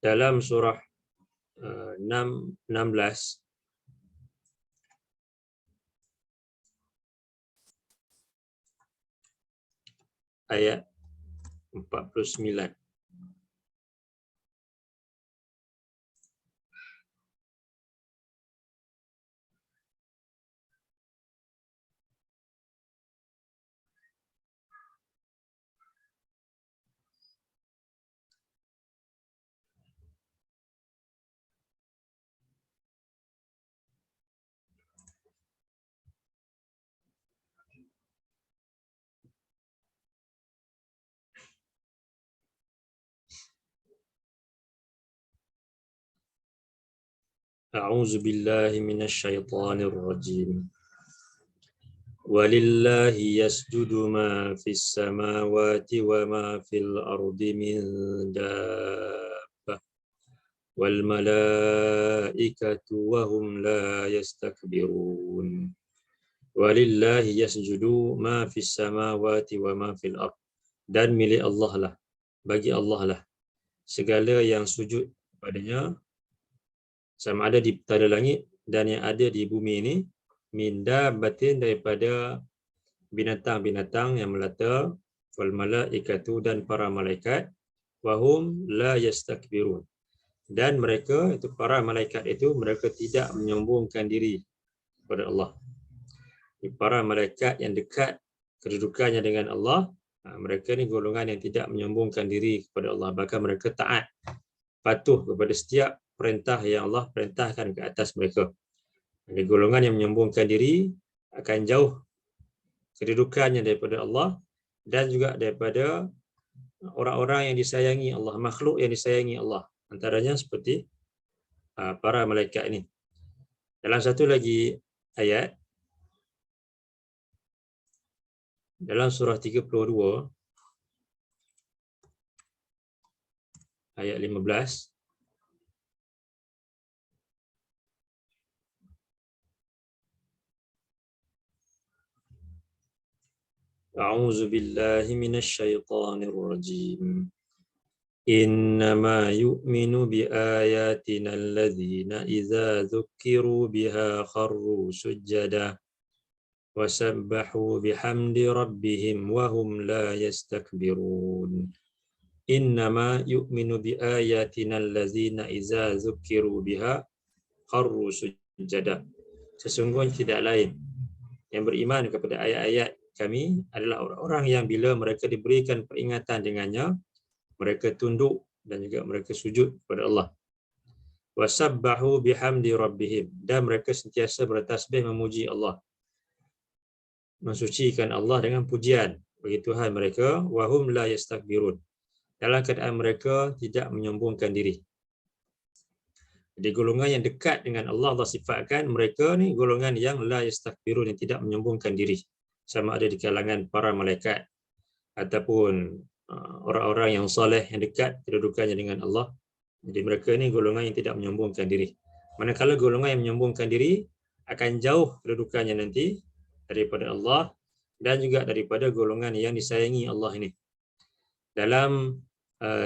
dalam surah 16 ayat 49. A'udzu billahi minasyaitonir rajim. Walillahi yasjudu ma fis samawati wa ma fil ardi min dabbah wal malaikatu wa hum la yastakbirun. Walillahi yasjudu ma fis samawati wa ma fil ard, dan milik Allah lah, bagi Allah lah segala yang sujud padanya, sama ada di tanda langit dan yang ada di bumi ini, min dabbatin, daripada binatang-binatang yang melata, wal malaikatu, dan para malaikat, wa hum la yastakbirun, dan mereka itu, para malaikat itu, mereka tidak menyombongkan diri kepada Allah. Para malaikat yang dekat kedudukannya dengan Allah, Mereka ni golongan yang tidak menyombongkan diri kepada Allah, bahkan mereka taat, patuh kepada setiap perintah yang Allah perintahkan ke atas mereka. Jadi golongan yang menyombongkan diri akan jauh kedudukannya daripada Allah dan juga daripada orang-orang yang disayangi Allah, makhluk yang disayangi Allah. Antaranya seperti para malaikat ini. Dalam satu lagi ayat, dalam surah 32 ayat 15, A'udzu billahi minasy syaithanir rajim. Innama yu'minu bi ayatina alladzina idza dzukkiru biha kharru sujada wa sabbahu bihamdi rabbihim wa hum la yastakbirun. Innama yu'minu bi ayatina alladzina idza dzukkiru biha kharru sujada. Sesungguhnya tidak lain yang beriman kepada ayat-ayat kami adalah orang-orang yang bila mereka diberikan peringatan dengannya, mereka tunduk dan juga mereka sujud kepada Allah. Wasabbahu bihamdi rabbihim, dan mereka sentiasa bertasbih memuji Allah, mensucikan Allah dengan pujian bagi Tuhan mereka. Wahum la yastakbirun, dalam keadaan mereka tidak menyombongkan diri. Jadi golongan yang dekat dengan Allah, Allah sifatkan mereka ni golongan yang la yastakbirun, yang tidak menyombongkan diri, sama ada di kalangan para malaikat ataupun orang-orang yang soleh yang dekat kedudukannya dengan Allah. Jadi mereka ni golongan yang tidak menyombongkan diri. Manakala golongan yang menyombongkan diri akan jauh kedudukannya nanti daripada Allah dan juga daripada golongan yang disayangi Allah ini. Dalam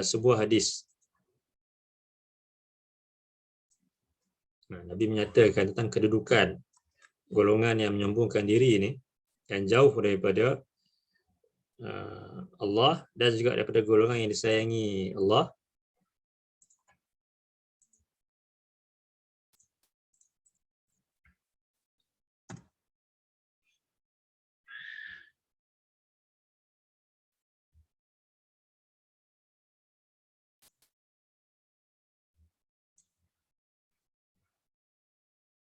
sebuah hadis, Nabi menyatakan tentang kedudukan golongan yang menyombongkan diri ini yang jauh daripada Allah dan juga daripada golongan yang disayangi Allah.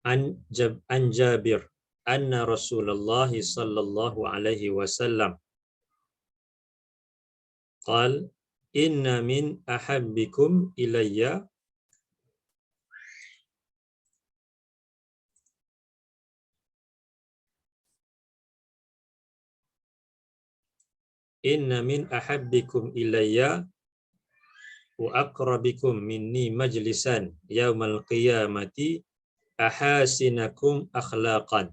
An Jabir anna Rasulullah sallallahu alaihi wasallam qala inna min ahabbikum ilayya wa aqrabikum minni majlisan yaumal qiyamati ahasinakum akhlaqan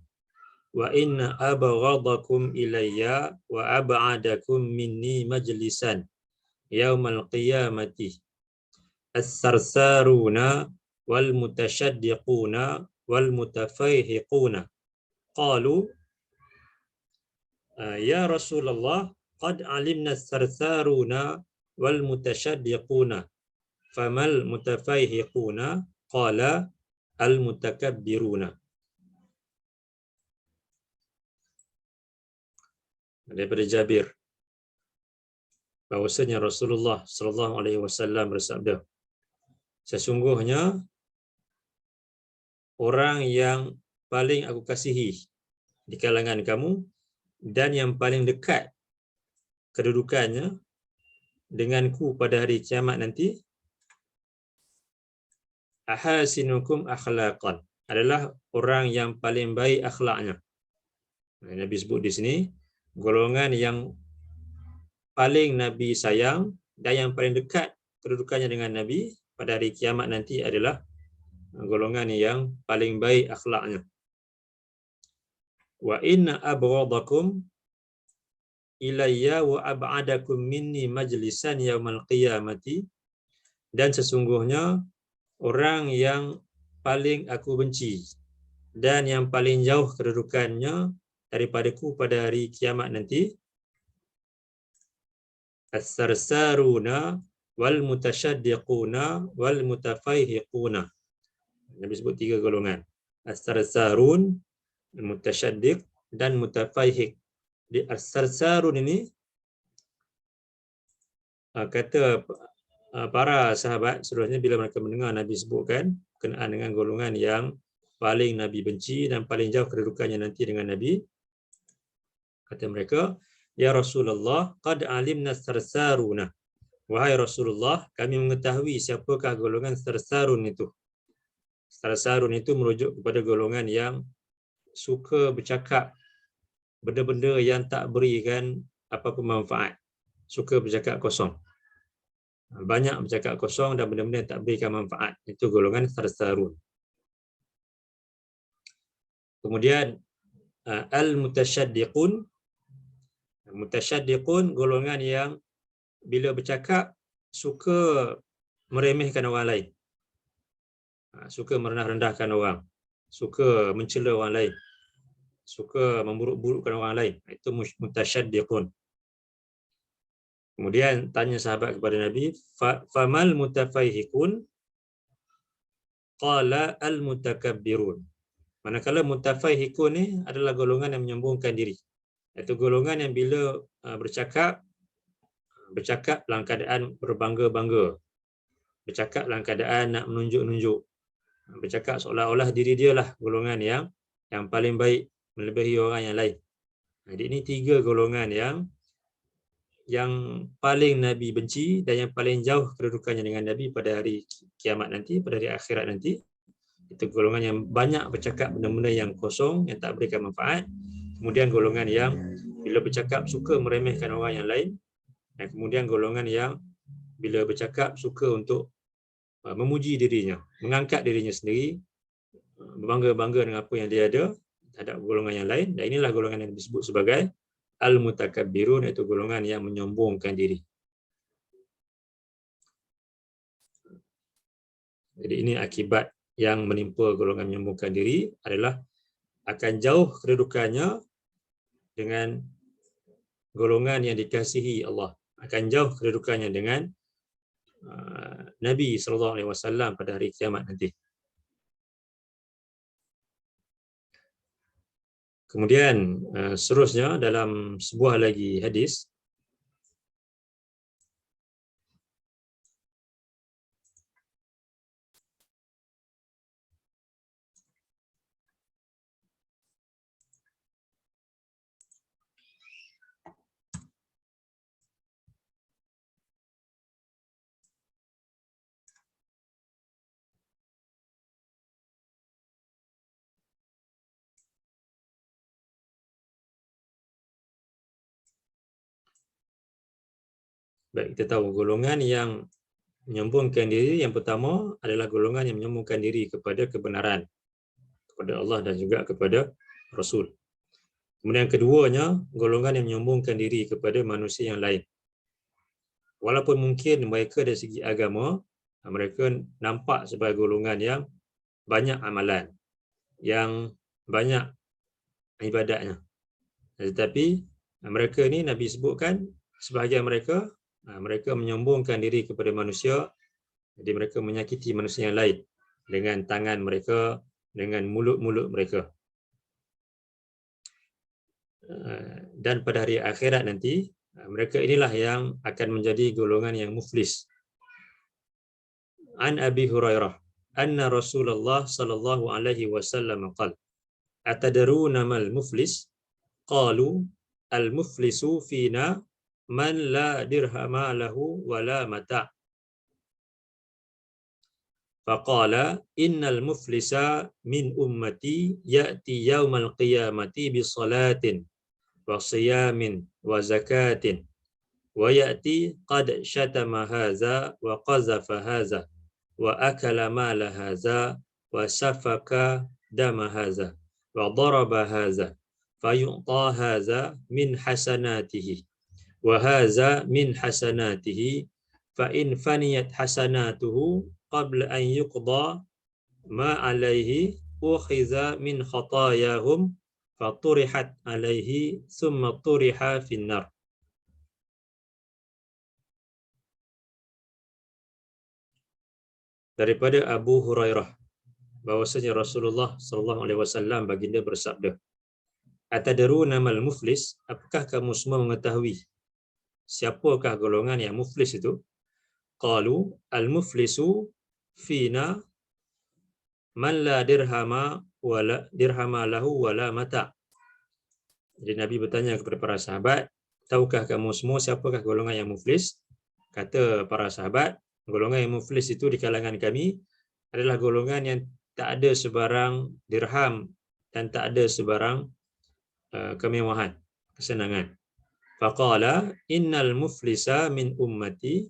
wa inna abghadakum ilayya wa ab'adakum minni majlisan yaumal qiyamati as-sarsaruna wal mutashaddiquna wal mutafayhiquna. Qalu ya Rasulullah qad alimna as-sarsaruna wal mutashaddiquna famal mutafayhiquna? Qala al-mutakabbiruna. Daripada Jabir bahwasanya Rasulullah sallallahu alaihi wasallam bersabda, sesungguhnya orang yang paling aku kasihi di kalangan kamu dan yang paling dekat kedudukannya denganku pada hari kiamat nanti, ahasinukum akhlaqan, adalah orang yang paling baik akhlaknya. Nabi sebut di sini golongan yang paling Nabi sayang dan yang paling dekat kedudukannya dengan Nabi pada hari kiamat nanti adalah golongan yang paling baik akhlaknya. Wa inna abghadakum ilayya wa ab'adakum minni majlisan yaumal qiyamati, dan sesungguhnya orang yang paling aku benci dan yang paling jauh kedudukannya daripadaku pada hari kiamat nanti, as-sarsaruna wal mutashaddiquna wal mutafayhiquna. Nabi sebut 3 golongan, as-sarsarun, mutashaddiq dan mutafayhiq. Di as-sarsarun ini kata para sahabat seterusnya bila mereka mendengar Nabi sebutkan berkenaan dengan golongan yang paling Nabi benci dan paling jauh kedudukannya nanti dengan Nabi, kata mereka, ya Rasulullah, qad alimna sarsaruna. Wahai Rasulullah, kami mengetahui siapakah golongan sarsarun itu. Sarsarun itu merujuk kepada golongan yang suka bercakap benda-benda yang tak berikan apa-apa manfaat. Suka bercakap kosong. Banyak bercakap kosong dan benda-benda yang tak berikan manfaat. Itu golongan sarsarun. Kemudian al-mutasyaddiqun. Mutasyaddiqun golongan yang bila bercakap suka meremehkan orang lain. Suka merendah-rendahkan orang. Suka mencela orang lain. Suka memburuk-burukkan orang lain. Itu mutasyaddiqun. Kemudian tanya sahabat kepada Nabi, famal mutafaihiqun? Qala al-mutakabbirun. Manakala mutafaihiqun ni adalah golongan yang menyombongkan diri. Iaitu golongan yang bila bercakap dalam keadaan berbangga-bangga. Bercakap dalam keadaan nak menunjuk-nunjuk. Bercakap seolah-olah diri dia lah golongan yang paling baik melebihi orang yang lain. Jadi ini 3 golongan yang paling Nabi benci dan yang paling jauh kedudukannya dengan Nabi pada hari kiamat nanti, pada hari akhirat nanti. Itu golongan yang banyak bercakap benda-benda yang kosong, yang tak berikan manfaat. Kemudian golongan yang bila bercakap suka meremehkan orang yang lain. Dan kemudian golongan yang bila bercakap suka untuk memuji dirinya, mengangkat dirinya sendiri, berbangga-bangga dengan apa yang dia ada terhadap golongan yang lain. Dan inilah golongan yang disebut sebagai al-mutakabbirun, iaitu golongan yang menyombongkan diri. Jadi ini akibat yang menimpa golongan menyombongkan diri adalah akan jauh kedudukannya dengan golongan yang dikasihi Allah. Akan jauh kedudukannya dengan Nabi SAW pada hari kiamat nanti. Kemudian seterusnya dalam sebuah lagi hadis, baik, kita tahu golongan yang menyombongkan diri yang pertama adalah golongan yang menyombongkan diri kepada kebenaran, kepada Allah dan juga kepada Rasul. Kemudian yang keduanya, golongan yang menyombongkan diri kepada manusia yang lain. Walaupun mungkin mereka dari segi agama, mereka nampak sebagai golongan yang banyak amalan, yang banyak ibadatnya. Tetapi mereka ni Nabi sebutkan sebahagian mereka menyombongkan diri kepada manusia. Jadi mereka menyakiti manusia yang lain dengan tangan mereka, dengan mulut-mulut mereka. Dan pada hari akhirat nanti, mereka inilah yang akan menjadi golongan yang muflis. An Abi Hurairah anna Rasulullah sallallahu alaihi wasallam qala atadruna mal muflis? Qalu al muflisu fina man la dirhama lahu wala mata'. Faqala innal muflisa min ummati ya'ti yaumal qiyamati bi salatin wa siyamin wa zakatin wa ya'ti qad syatama hadza wa qazafa hadza wa akala mala hadza wa safaka dama hadza wa daraba hadza fayu'ta hadza min hasanatihi wa hadza min hasanatihi fa in faniyat hasanatuhu qabla an yuqda ma alaihi ukhiza min khatayahum faturihat alaihi thumma turiha finnar. Daripada Abu Hurairah bahwasanya Rasulullah sallallahu alaihi wasallam baginda bersabda, atadruna mal muflis? Apakah kamu semua mengetahui siapakah golongan yang muflis itu? Qalu al-muflisu fina man la dirhama wala dirhama lahu wala mata. Jadi Nabi bertanya kepada para sahabat, tahukah kamu semua siapakah golongan yang muflis? Kata para sahabat, golongan yang muflis itu di kalangan kami adalah golongan yang tak ada sebarang dirham dan tak ada sebarang kemewahan, kesenangan. Faqala innal muflisa min ummati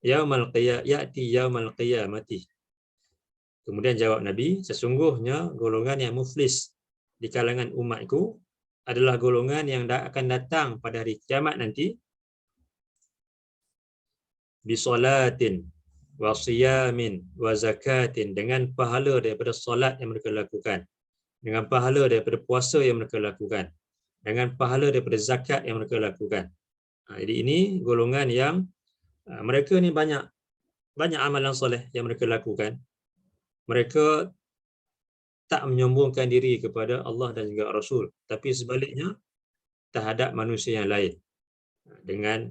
ya'ti yaumal qiyamati. Kemudian jawab Nabi, sesungguhnya golongan yang muflis di kalangan umatku adalah golongan yang akan datang pada hari kiamat nanti bisolatin wa siyamin wa zakatin, dengan pahala daripada solat yang mereka lakukan, dengan pahala daripada puasa yang mereka lakukan, dengan pahala daripada zakat yang mereka lakukan. Jadi ini golongan yang mereka ni banyak amalan soleh yang mereka lakukan. Mereka tak menyombongkan diri kepada Allah dan juga Rasul, tapi sebaliknya terhadap manusia yang lain dengan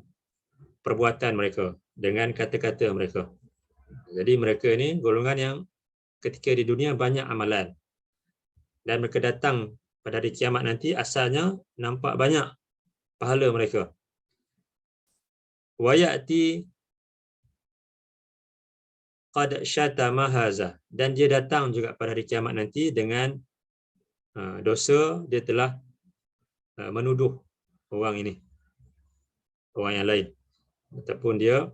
perbuatan mereka, dengan kata-kata mereka. Jadi mereka ini golongan yang ketika di dunia banyak amalan dan mereka datang pada hari kiamat nanti asalnya nampak banyak pahala mereka. Wa ya'ti qad syatama haza, dan dia datang juga pada hari kiamat nanti dengan dosa dia telah menuduh orang ini, orang yang lain, ataupun dia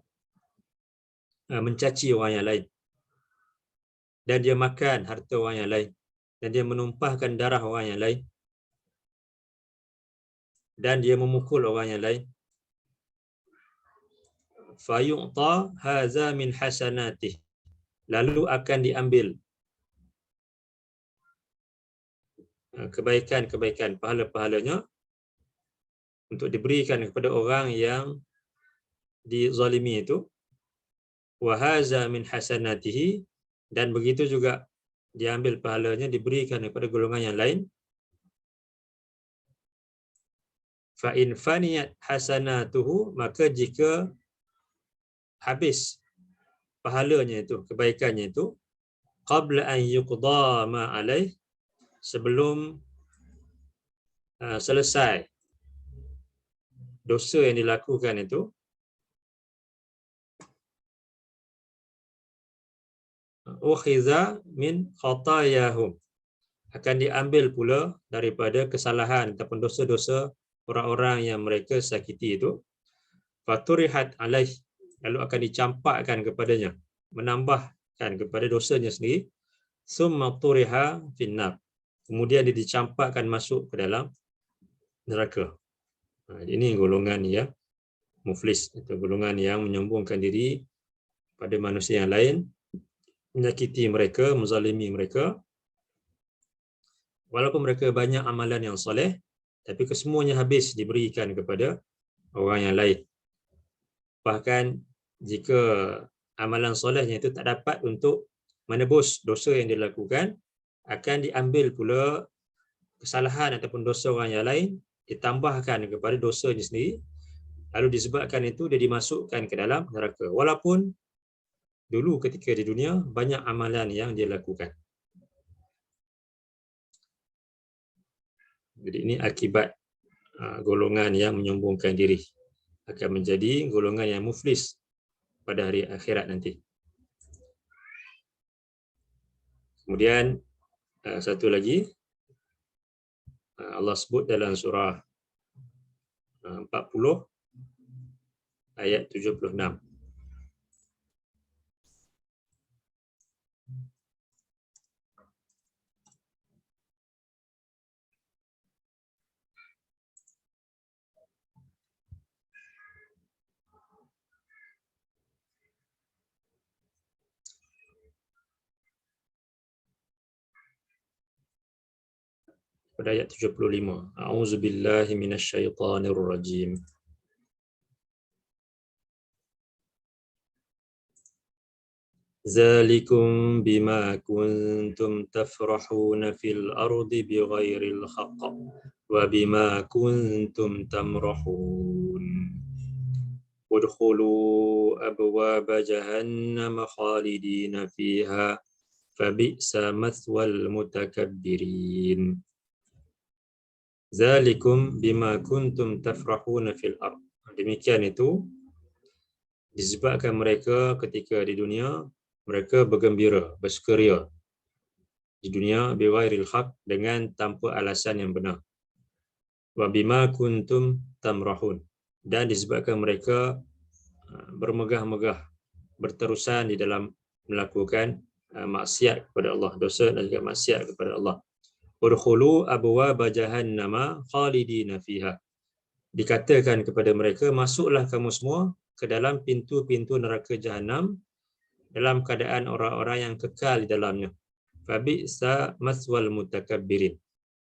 mencaci orang yang lain, dan dia makan harta orang yang lain, dan dia menumpahkan darah orang yang lain, dan dia memukul orang yang lain. Fayu'ta haza min hasanatih, lalu akan diambil kebaikan-kebaikan, pahala-pahalanya untuk diberikan kepada orang yang dizalimi itu. Wa haza min hasanatihi, dan begitu juga diambil pahalanya diberikan kepada golongan yang lain. Fa in faniyat hasanatuhu, maka jika habis pahalanya itu, kebaikannya itu, qabla an yuqda ma alaih, sebelum selesai dosa yang dilakukan itu, ukhiza min khatayahum, akan diambil pula daripada kesalahan ataupun dosa-dosa orang-orang yang mereka sakiti itu. Faturihat alaih, lalu akan dicampakkan kepadanya, menambahkan kepada dosanya sendiri. Summa turiha finnar, kemudian dia dicampakkan masuk ke dalam neraka. Ini golongan yang muflis, atau golongan yang menyombongkan diri pada manusia yang lain, menyakiti mereka, menzalimi mereka. Walaupun mereka banyak amalan yang soleh, tapi kesemuanya habis diberikan kepada orang yang lain. Bahkan jika amalan solehnya itu tak dapat untuk menebus dosa yang dilakukan, akan diambil pula kesalahan ataupun dosa orang yang lain, ditambahkan kepada dosanya sendiri, lalu disebabkan itu dia dimasukkan ke dalam neraka, walaupun dulu ketika di dunia banyak amalan yang dia lakukan. Jadi ini akibat golongan yang menyombongkan diri, akan menjadi golongan yang muflis pada hari akhirat nanti. Kemudian satu lagi Allah sebut dalam surah 40 ayat 76. Pada ayat 75. A'udzubillahi minasyaitonirrajim. Zalikum bima kuntum tafrahuna fil ardi bighairil haqq wa bima kuntum tamrahun. udkhulu abwaba jahannam khalidina fiha fabi'sa mathwal mutakabbirin. Zalikum bima kuntum tafrahuna fil ard. Demikian itu disebabkan mereka ketika di dunia mereka bergembira, bersukaria di dunia biwairil haq, dengan tanpa alasan yang benar. Wa bima kuntum tamrahun, dan disebabkan mereka bermegah-megah, berterusan di dalam melakukan maksiat kepada Allah, dosa dan juga maksiat kepada Allah. Udkhulu abwaaba jahannama khalidina fiha. Dikatakan kepada mereka, masuklah kamu semua ke dalam pintu-pintu neraka Jahannam dalam keadaan orang-orang yang kekal di dalamnya. Fabi'sa maswal mutakabbirin.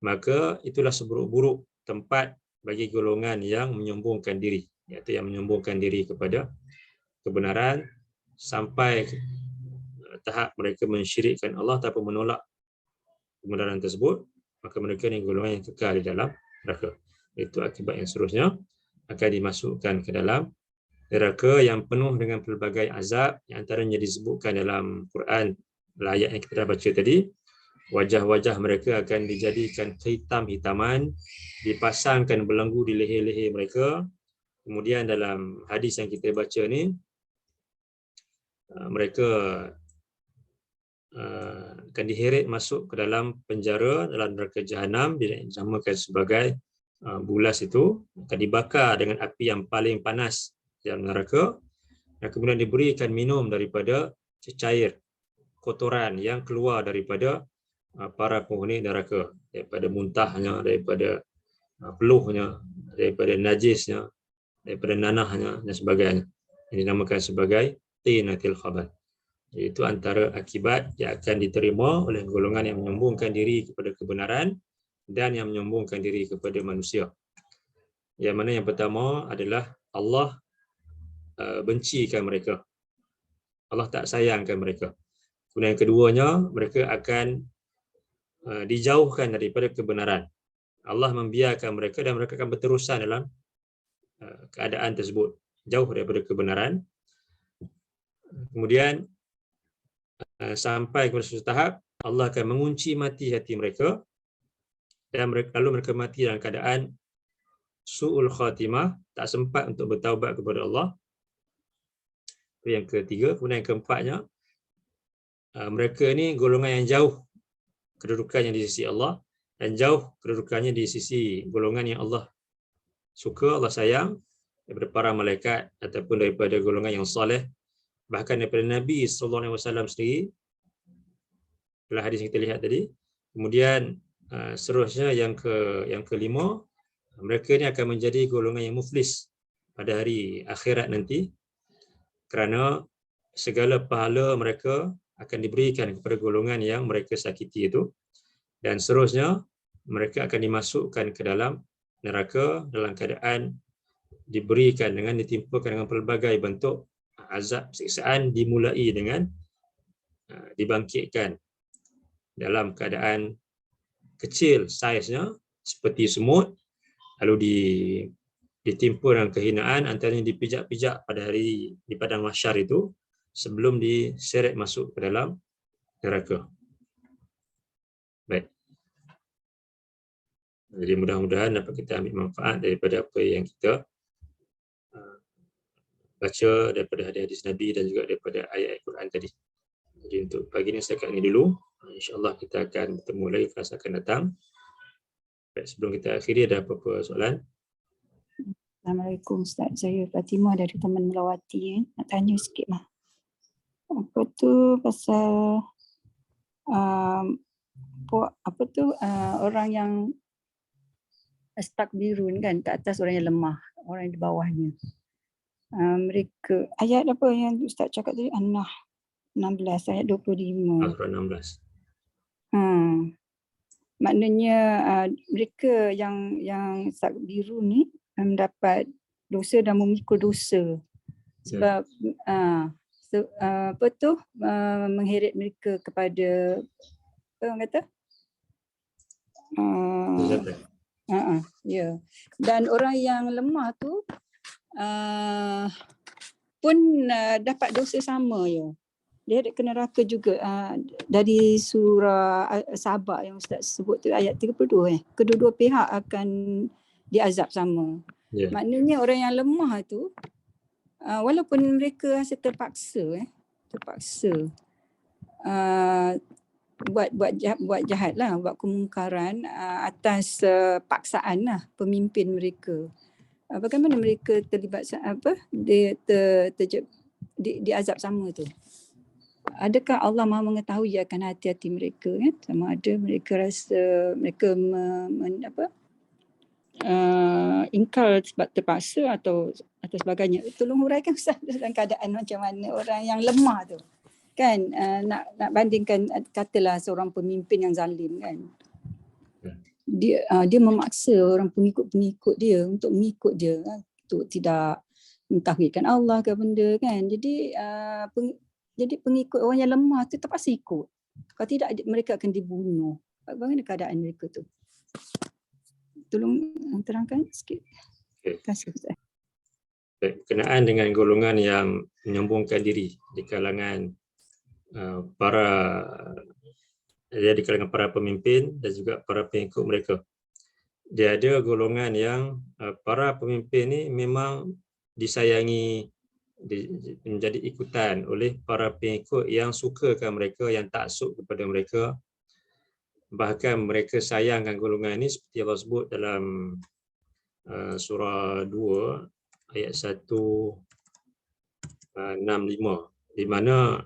Maka itulah seburuk-buruk tempat bagi golongan yang menyombongkan diri, iaitu yang menyombongkan diri kepada kebenaran sampai tahap mereka mensyirikkan Allah ataupun menolak kebenaran tersebut, maka mereka ni golongan yang kekal di dalam neraka. Itu akibat yang seterusnya, akan dimasukkan ke dalam neraka yang penuh dengan pelbagai azab, yang antaranya disebutkan dalam Quran, ayat yang kita dah baca tadi. Wajah-wajah mereka akan dijadikan hitam-hitaman, dipasangkan belenggu di leher-leher mereka. Kemudian dalam hadis yang kita baca ni, mereka akan diheret masuk ke dalam penjara dalam neraka Jahannam, dinamakan sebagai bulas. Itu akan dibakar dengan api yang paling panas dalam neraka, dan kemudian diberikan minum daripada cecair kotoran yang keluar daripada para penghuni neraka, daripada muntahnya, daripada peluhnya, daripada najisnya, daripada nanahnya dan sebagainya. Ini dinamakan sebagai tinatil khabath. Itu antara akibat yang akan diterima oleh golongan yang menyombongkan diri kepada kebenaran dan yang menyombongkan diri kepada manusia. Yang mana yang pertama adalah Allah bencikan mereka, Allah tak sayangkan mereka. Kemudian yang keduanya, mereka akan dijauhkan daripada kebenaran. Allah membiarkan mereka dan mereka akan berterusan dalam keadaan tersebut, jauh daripada kebenaran. Kemudian sampai kepada suatu tahap Allah akan mengunci mati hati mereka, dan lalu mereka mati dalam keadaan su'ul khatimah, tak sempat untuk bertaubat kepada Allah. Itu yang ketiga. Kemudian yang keempatnya, mereka ni golongan yang jauh kedudukannya di sisi Allah, dan jauh kedudukannya di sisi golongan yang Allah suka, Allah sayang, daripada para malaikat ataupun daripada golongan yang soleh, bahkan daripada Nabi SAW sendiri, dalam hadis yang kita lihat tadi. Kemudian seterusnya yang kelima, mereka ni akan menjadi golongan yang muflis pada hari akhirat nanti, kerana segala pahala mereka akan diberikan kepada golongan yang mereka sakiti itu, dan seterusnya mereka akan dimasukkan ke dalam neraka dalam keadaan diberikan dengan ditimpakan dengan pelbagai bentuk azab siksaan, dimulai dengan dibangkitkan dalam keadaan kecil saiznya seperti semut, lalu ditimpa dengan kehinaan, antaranya dipijak-pijak pada hari di padang mahsyar itu sebelum diseret masuk ke dalam neraka. Baik. Jadi mudah-mudahan dapat kita ambil manfaat daripada apa yang kita baca daripada hadis-hadis Nabi dan juga daripada ayat Al-Quran tadi. Jadi untuk pagi ini setakat ini dulu. InsyaAllah kita akan bertemu lagi kelas akan datang. Baik, sebelum kita akhiri, ada apa-apa soalan? Assalamualaikum Ustaz. Saya Fatimah dari Taman Melawati. Nak tanya sikit lah. Apa tu pasal orang yang astakbirun kan, ke atas orang yang lemah, orang yang di bawahnya. Mereka, ayat apa yang Ustaz cakap tadi? An-Nahl 16 ayat 25. Al-Quran 16. Maknanya mereka yang astakbirun ni mendapat dosa dan memikul dosa. Sebab mengheret mereka kepada apa orang kata? Ya. Dan orang yang lemah tu pun dapat dosa sama ya. Dia ada kena neraka juga. Dari surah Sabah yang Ustaz sebut tu ayat 32 kedua-dua pihak akan diazab sama. Ya. Maknanya orang yang lemah tu walaupun mereka rasa terpaksa buat jahat lah, buat kemungkaran atas paksaan lah pemimpin mereka. Bagaimana mereka terlibat diazab sama tu? Adakah Allah Maha mengetahui akan hati-hati mereka kan? Sama ada mereka rasa mereka ingkar sebab terpaksa atau sebagainya. Tolong huraikan Ustaz dalam keadaan macam mana orang yang lemah tu. Kan nak bandingkan katalah seorang pemimpin yang zalim kan. Dia memaksa orang pengikut-pengikut dia untuk mengikut dia kan? Untuk tidak mentauhidkan Allah ke benda kan. Jadi pengikut orang yang lemah tu terpaksa ikut. Kalau tidak mereka akan dibunuh. Bagaimana keadaan mereka tu? Tolong terangkan sikit. Okay. Terima kasih Ustaz. Berkenaan dengan golongan yang menyombongkan diri di kalangan di kalangan para pemimpin dan juga para pengikut mereka. Dia ada golongan yang para pemimpin ni memang disayangi, menjadi ikutan oleh para pengikut yang sukakan mereka, yang taksub kepada mereka. Bahkan mereka sayangkan golongan ini seperti Allah sebut dalam surah 2 ayat 165, di mana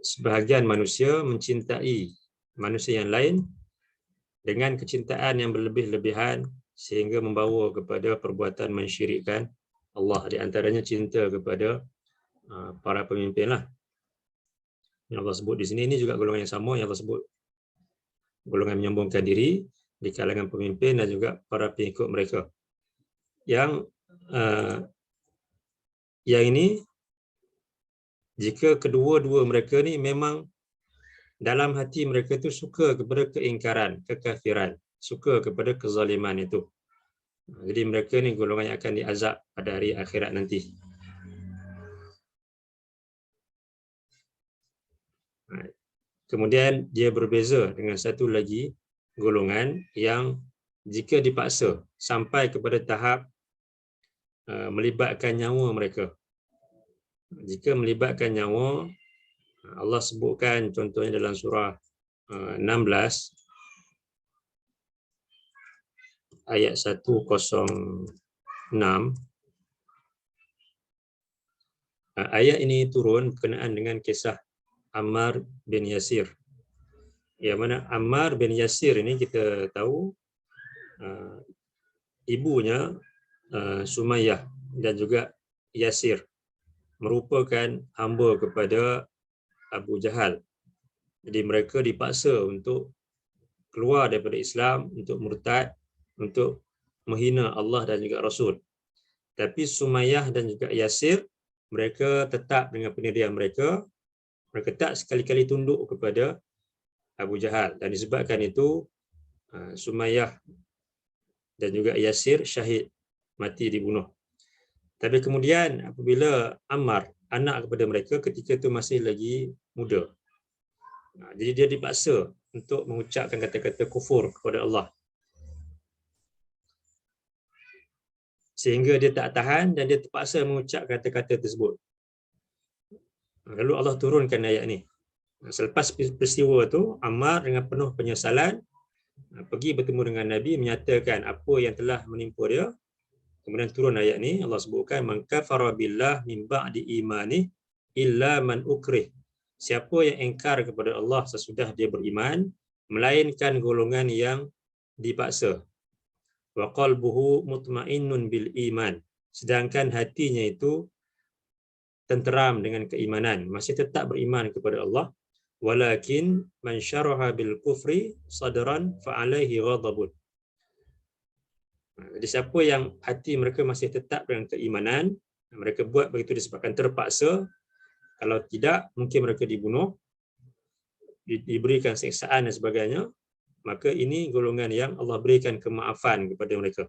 sebahagian manusia mencintai manusia yang lain dengan kecintaan yang berlebih-lebihan sehingga membawa kepada perbuatan mensyirikkan Allah. Di antaranya cinta kepada para pemimpin lah. Yang Allah sebut di sini, ini juga golongan yang sama yang Allah sebut, golongan menyombongkan diri di kalangan pemimpin dan juga para pengikut mereka. Yang ini, jika kedua-dua mereka ni memang dalam hati mereka tu suka kepada keingkaran, kekafiran, suka kepada kezaliman itu. Jadi mereka ni golongan yang akan diazab pada hari akhirat nanti. Kemudian dia berbeza dengan satu lagi golongan yang jika dipaksa sampai kepada tahap melibatkan nyawa mereka. Jika melibatkan nyawa, Allah sebutkan contohnya dalam surah 16 ayat 106. Ayat ini turun berkenaan dengan kisah Ammar bin Yasir. Yang mana Ammar bin Yasir ini kita tahu ibunya Sumayyah dan juga Yasir merupakan hamba kepada Abu Jahal. Jadi mereka dipaksa untuk keluar daripada Islam, untuk murtad, untuk menghina Allah dan juga Rasul. Tapi Sumayyah dan juga Yasir, mereka tetap dengan pendirian mereka. Mereka tak sekali-kali tunduk kepada Abu Jahal. Dan disebabkan itu, Sumayyah dan juga Yasir syahid, mati dibunuh. Tapi kemudian apabila Ammar, anak kepada mereka, ketika itu masih lagi muda. Jadi dia dipaksa untuk mengucapkan kata-kata kufur kepada Allah. Sehingga dia tak tahan dan dia terpaksa mengucap kata-kata tersebut. Lalu Allah turunkan ayat ni. Selepas peristiwa itu, Ammar dengan penuh penyesalan pergi bertemu dengan Nabi, menyatakan apa yang telah menimpa dia. Kemudian turun ayat ni, Allah sebutkan, man kafara billah min ba'di imani illa man ukrih. Siapa yang ingkar kepada Allah sesudah dia beriman, melainkan golongan yang dipaksa. Wa qalbuhu mutmainnun bil iman. Sedangkan hatinya itu tenteram dengan keimanan, masih tetap beriman kepada Allah. Walakin man syaraha bil kufri sadran fa alaihi ghadabun. Jadi siapa yang hati mereka masih tetap dengan keimanan, mereka buat begitu disebabkan terpaksa. Kalau tidak, mungkin mereka dibunuh, diberikan siksaan dan sebagainya. Maka ini golongan yang Allah berikan kemaafan kepada mereka.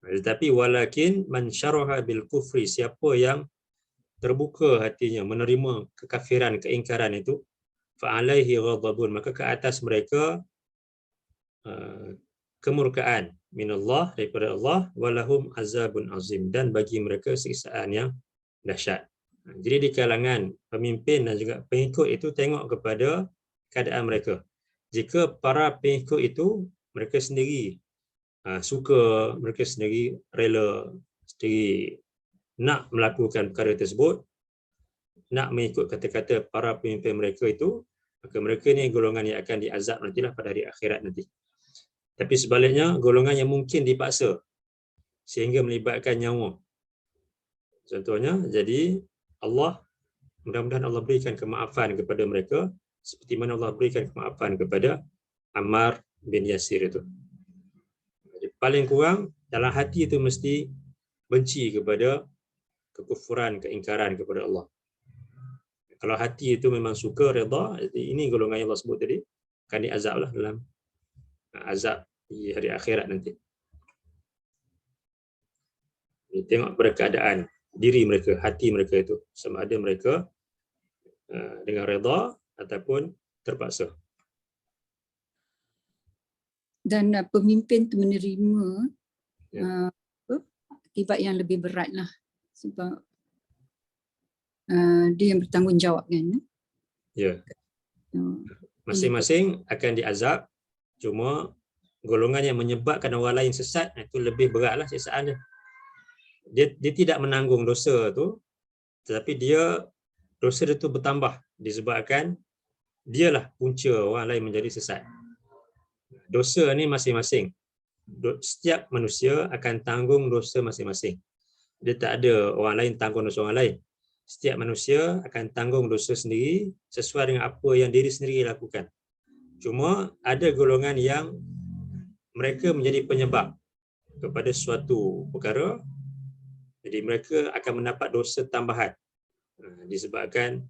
Tetapi walakin man syaraha bil kufri, siapa yang terbuka hatinya menerima kekafiran, keingkaran itu, fa alaihi ghadabun, maka ke atas mereka kemurkaan minallah, daripada Allah, walahum azabun azim, dan bagi mereka siksaan yang dahsyat. Jadi di kalangan pemimpin dan juga pengikut itu tengok kepada keadaan mereka. Jika para pengikut itu mereka sendiri suka, mereka sendiri rela, sendiri nak melakukan perkara tersebut, nak mengikut kata-kata para pemimpin mereka itu, maka mereka ni golongan yang akan diazab nantilah pada hari akhirat nanti. Tapi sebaliknya, golongan yang mungkin dipaksa sehingga melibatkan nyawa. Contohnya, jadi Allah, mudah-mudahan Allah berikan kemaafan kepada mereka seperti mana Allah berikan kemaafan kepada Ammar bin Yasir itu. Jadi, paling kurang dalam hati itu mesti benci kepada kekufuran, keingkaran kepada Allah. Kalau hati itu memang suka, redha, ini golongan yang Allah sebut tadi, akan diazablah dalam azab di hari akhirat nanti. Tengok pada keadaan diri mereka, hati mereka itu, sama ada mereka dengan redha ataupun terpaksa. Dan pemimpin tu menerima akibat yang lebih berat lah, sebab dia yang bertanggungjawab kan. Ya. Masing-masing akan diazab, cuma golongan yang menyebabkan orang lain sesat itu lebih beratlah siksaan dia. Dia tidak menanggung dosa tu, tetapi dosa dia tu bertambah disebabkan dialah punca orang lain menjadi sesat. Dosa ni masing-masing, setiap manusia akan tanggung dosa masing-masing. Dia tak ada orang lain tanggung dosa orang lain. Setiap manusia akan tanggung dosa sendiri sesuai dengan apa yang diri sendiri lakukan. Cuma ada golongan yang mereka menjadi penyebab kepada suatu perkara, jadi mereka akan mendapat dosa tambahan disebabkan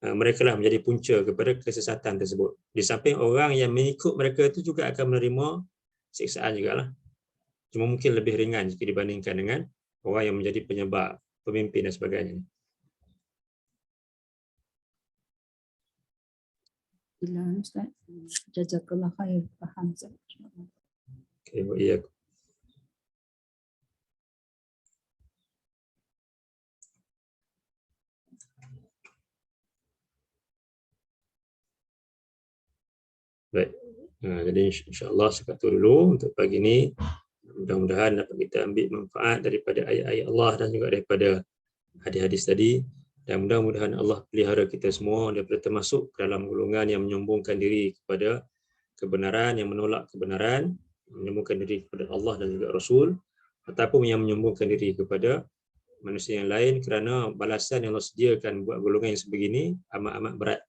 mereka lah menjadi punca kepada kesesatan tersebut. Di samping orang yang mengikut mereka itu juga akan menerima siksaan jugalah. Cuma mungkin lebih ringan jika dibandingkan dengan orang yang menjadi penyebab, pemimpin dan sebagainya. Bila Ustaz, jazakallah khair, faham Ustaz. Okay, iya. Baik. Jadi insya-Allah sekat dulu untuk pagi ini. Mudah-mudahan dapat kita ambil manfaat daripada ayat-ayat Allah dan juga daripada hadis-hadis tadi. Dan mudah-mudahan Allah pelihara kita semua daripada termasuk dalam golongan yang menyombongkan diri kepada kebenaran, yang menolak kebenaran, menyombongkan diri kepada Allah dan juga Rasul, ataupun yang menyombongkan diri kepada manusia yang lain, kerana balasan yang Allah sediakan buat golongan yang sebegini amat-amat berat,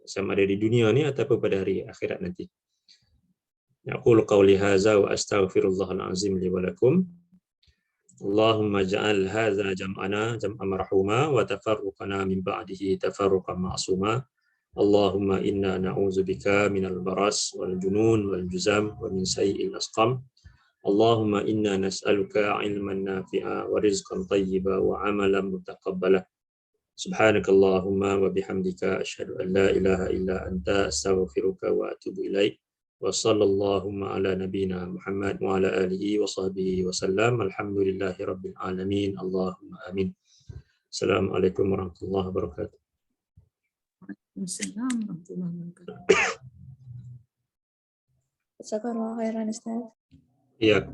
sama ada di dunia ni ataupun pada hari akhirat nanti. Aqulu qawli hadza wa astaghfirullahal azim li wa lakum. Allahumma ja'al hadza jam'ana jam'an marhuma wa tafarruqana min ba'dihi tafarruqan ma'suma. Allahumma inna na'udzubika minal baras wal junun wal juzam wa min sayyi'il asqam. Allahumma inna nas'aluka 'ilman nafi'a wa rizqan thayyiba wa 'amalan mutaqabbala. Subhanakallahumma wa bihamdika asyhadu an la ilaha illa anta astaghfiruka wa atubu ilaik. Wa sallallahu ala nabiyyina Muhammad wa ala alihi wa sahbihi wa sallam. Alhamdulillahi rabbil alamin. Allahumma amin. Assalamualaikum warahmatullahi wabarakatuh. Assalamualaikum warahmatullahi wabarakatuh. Jazakallahu khairan Ustaz. Ya.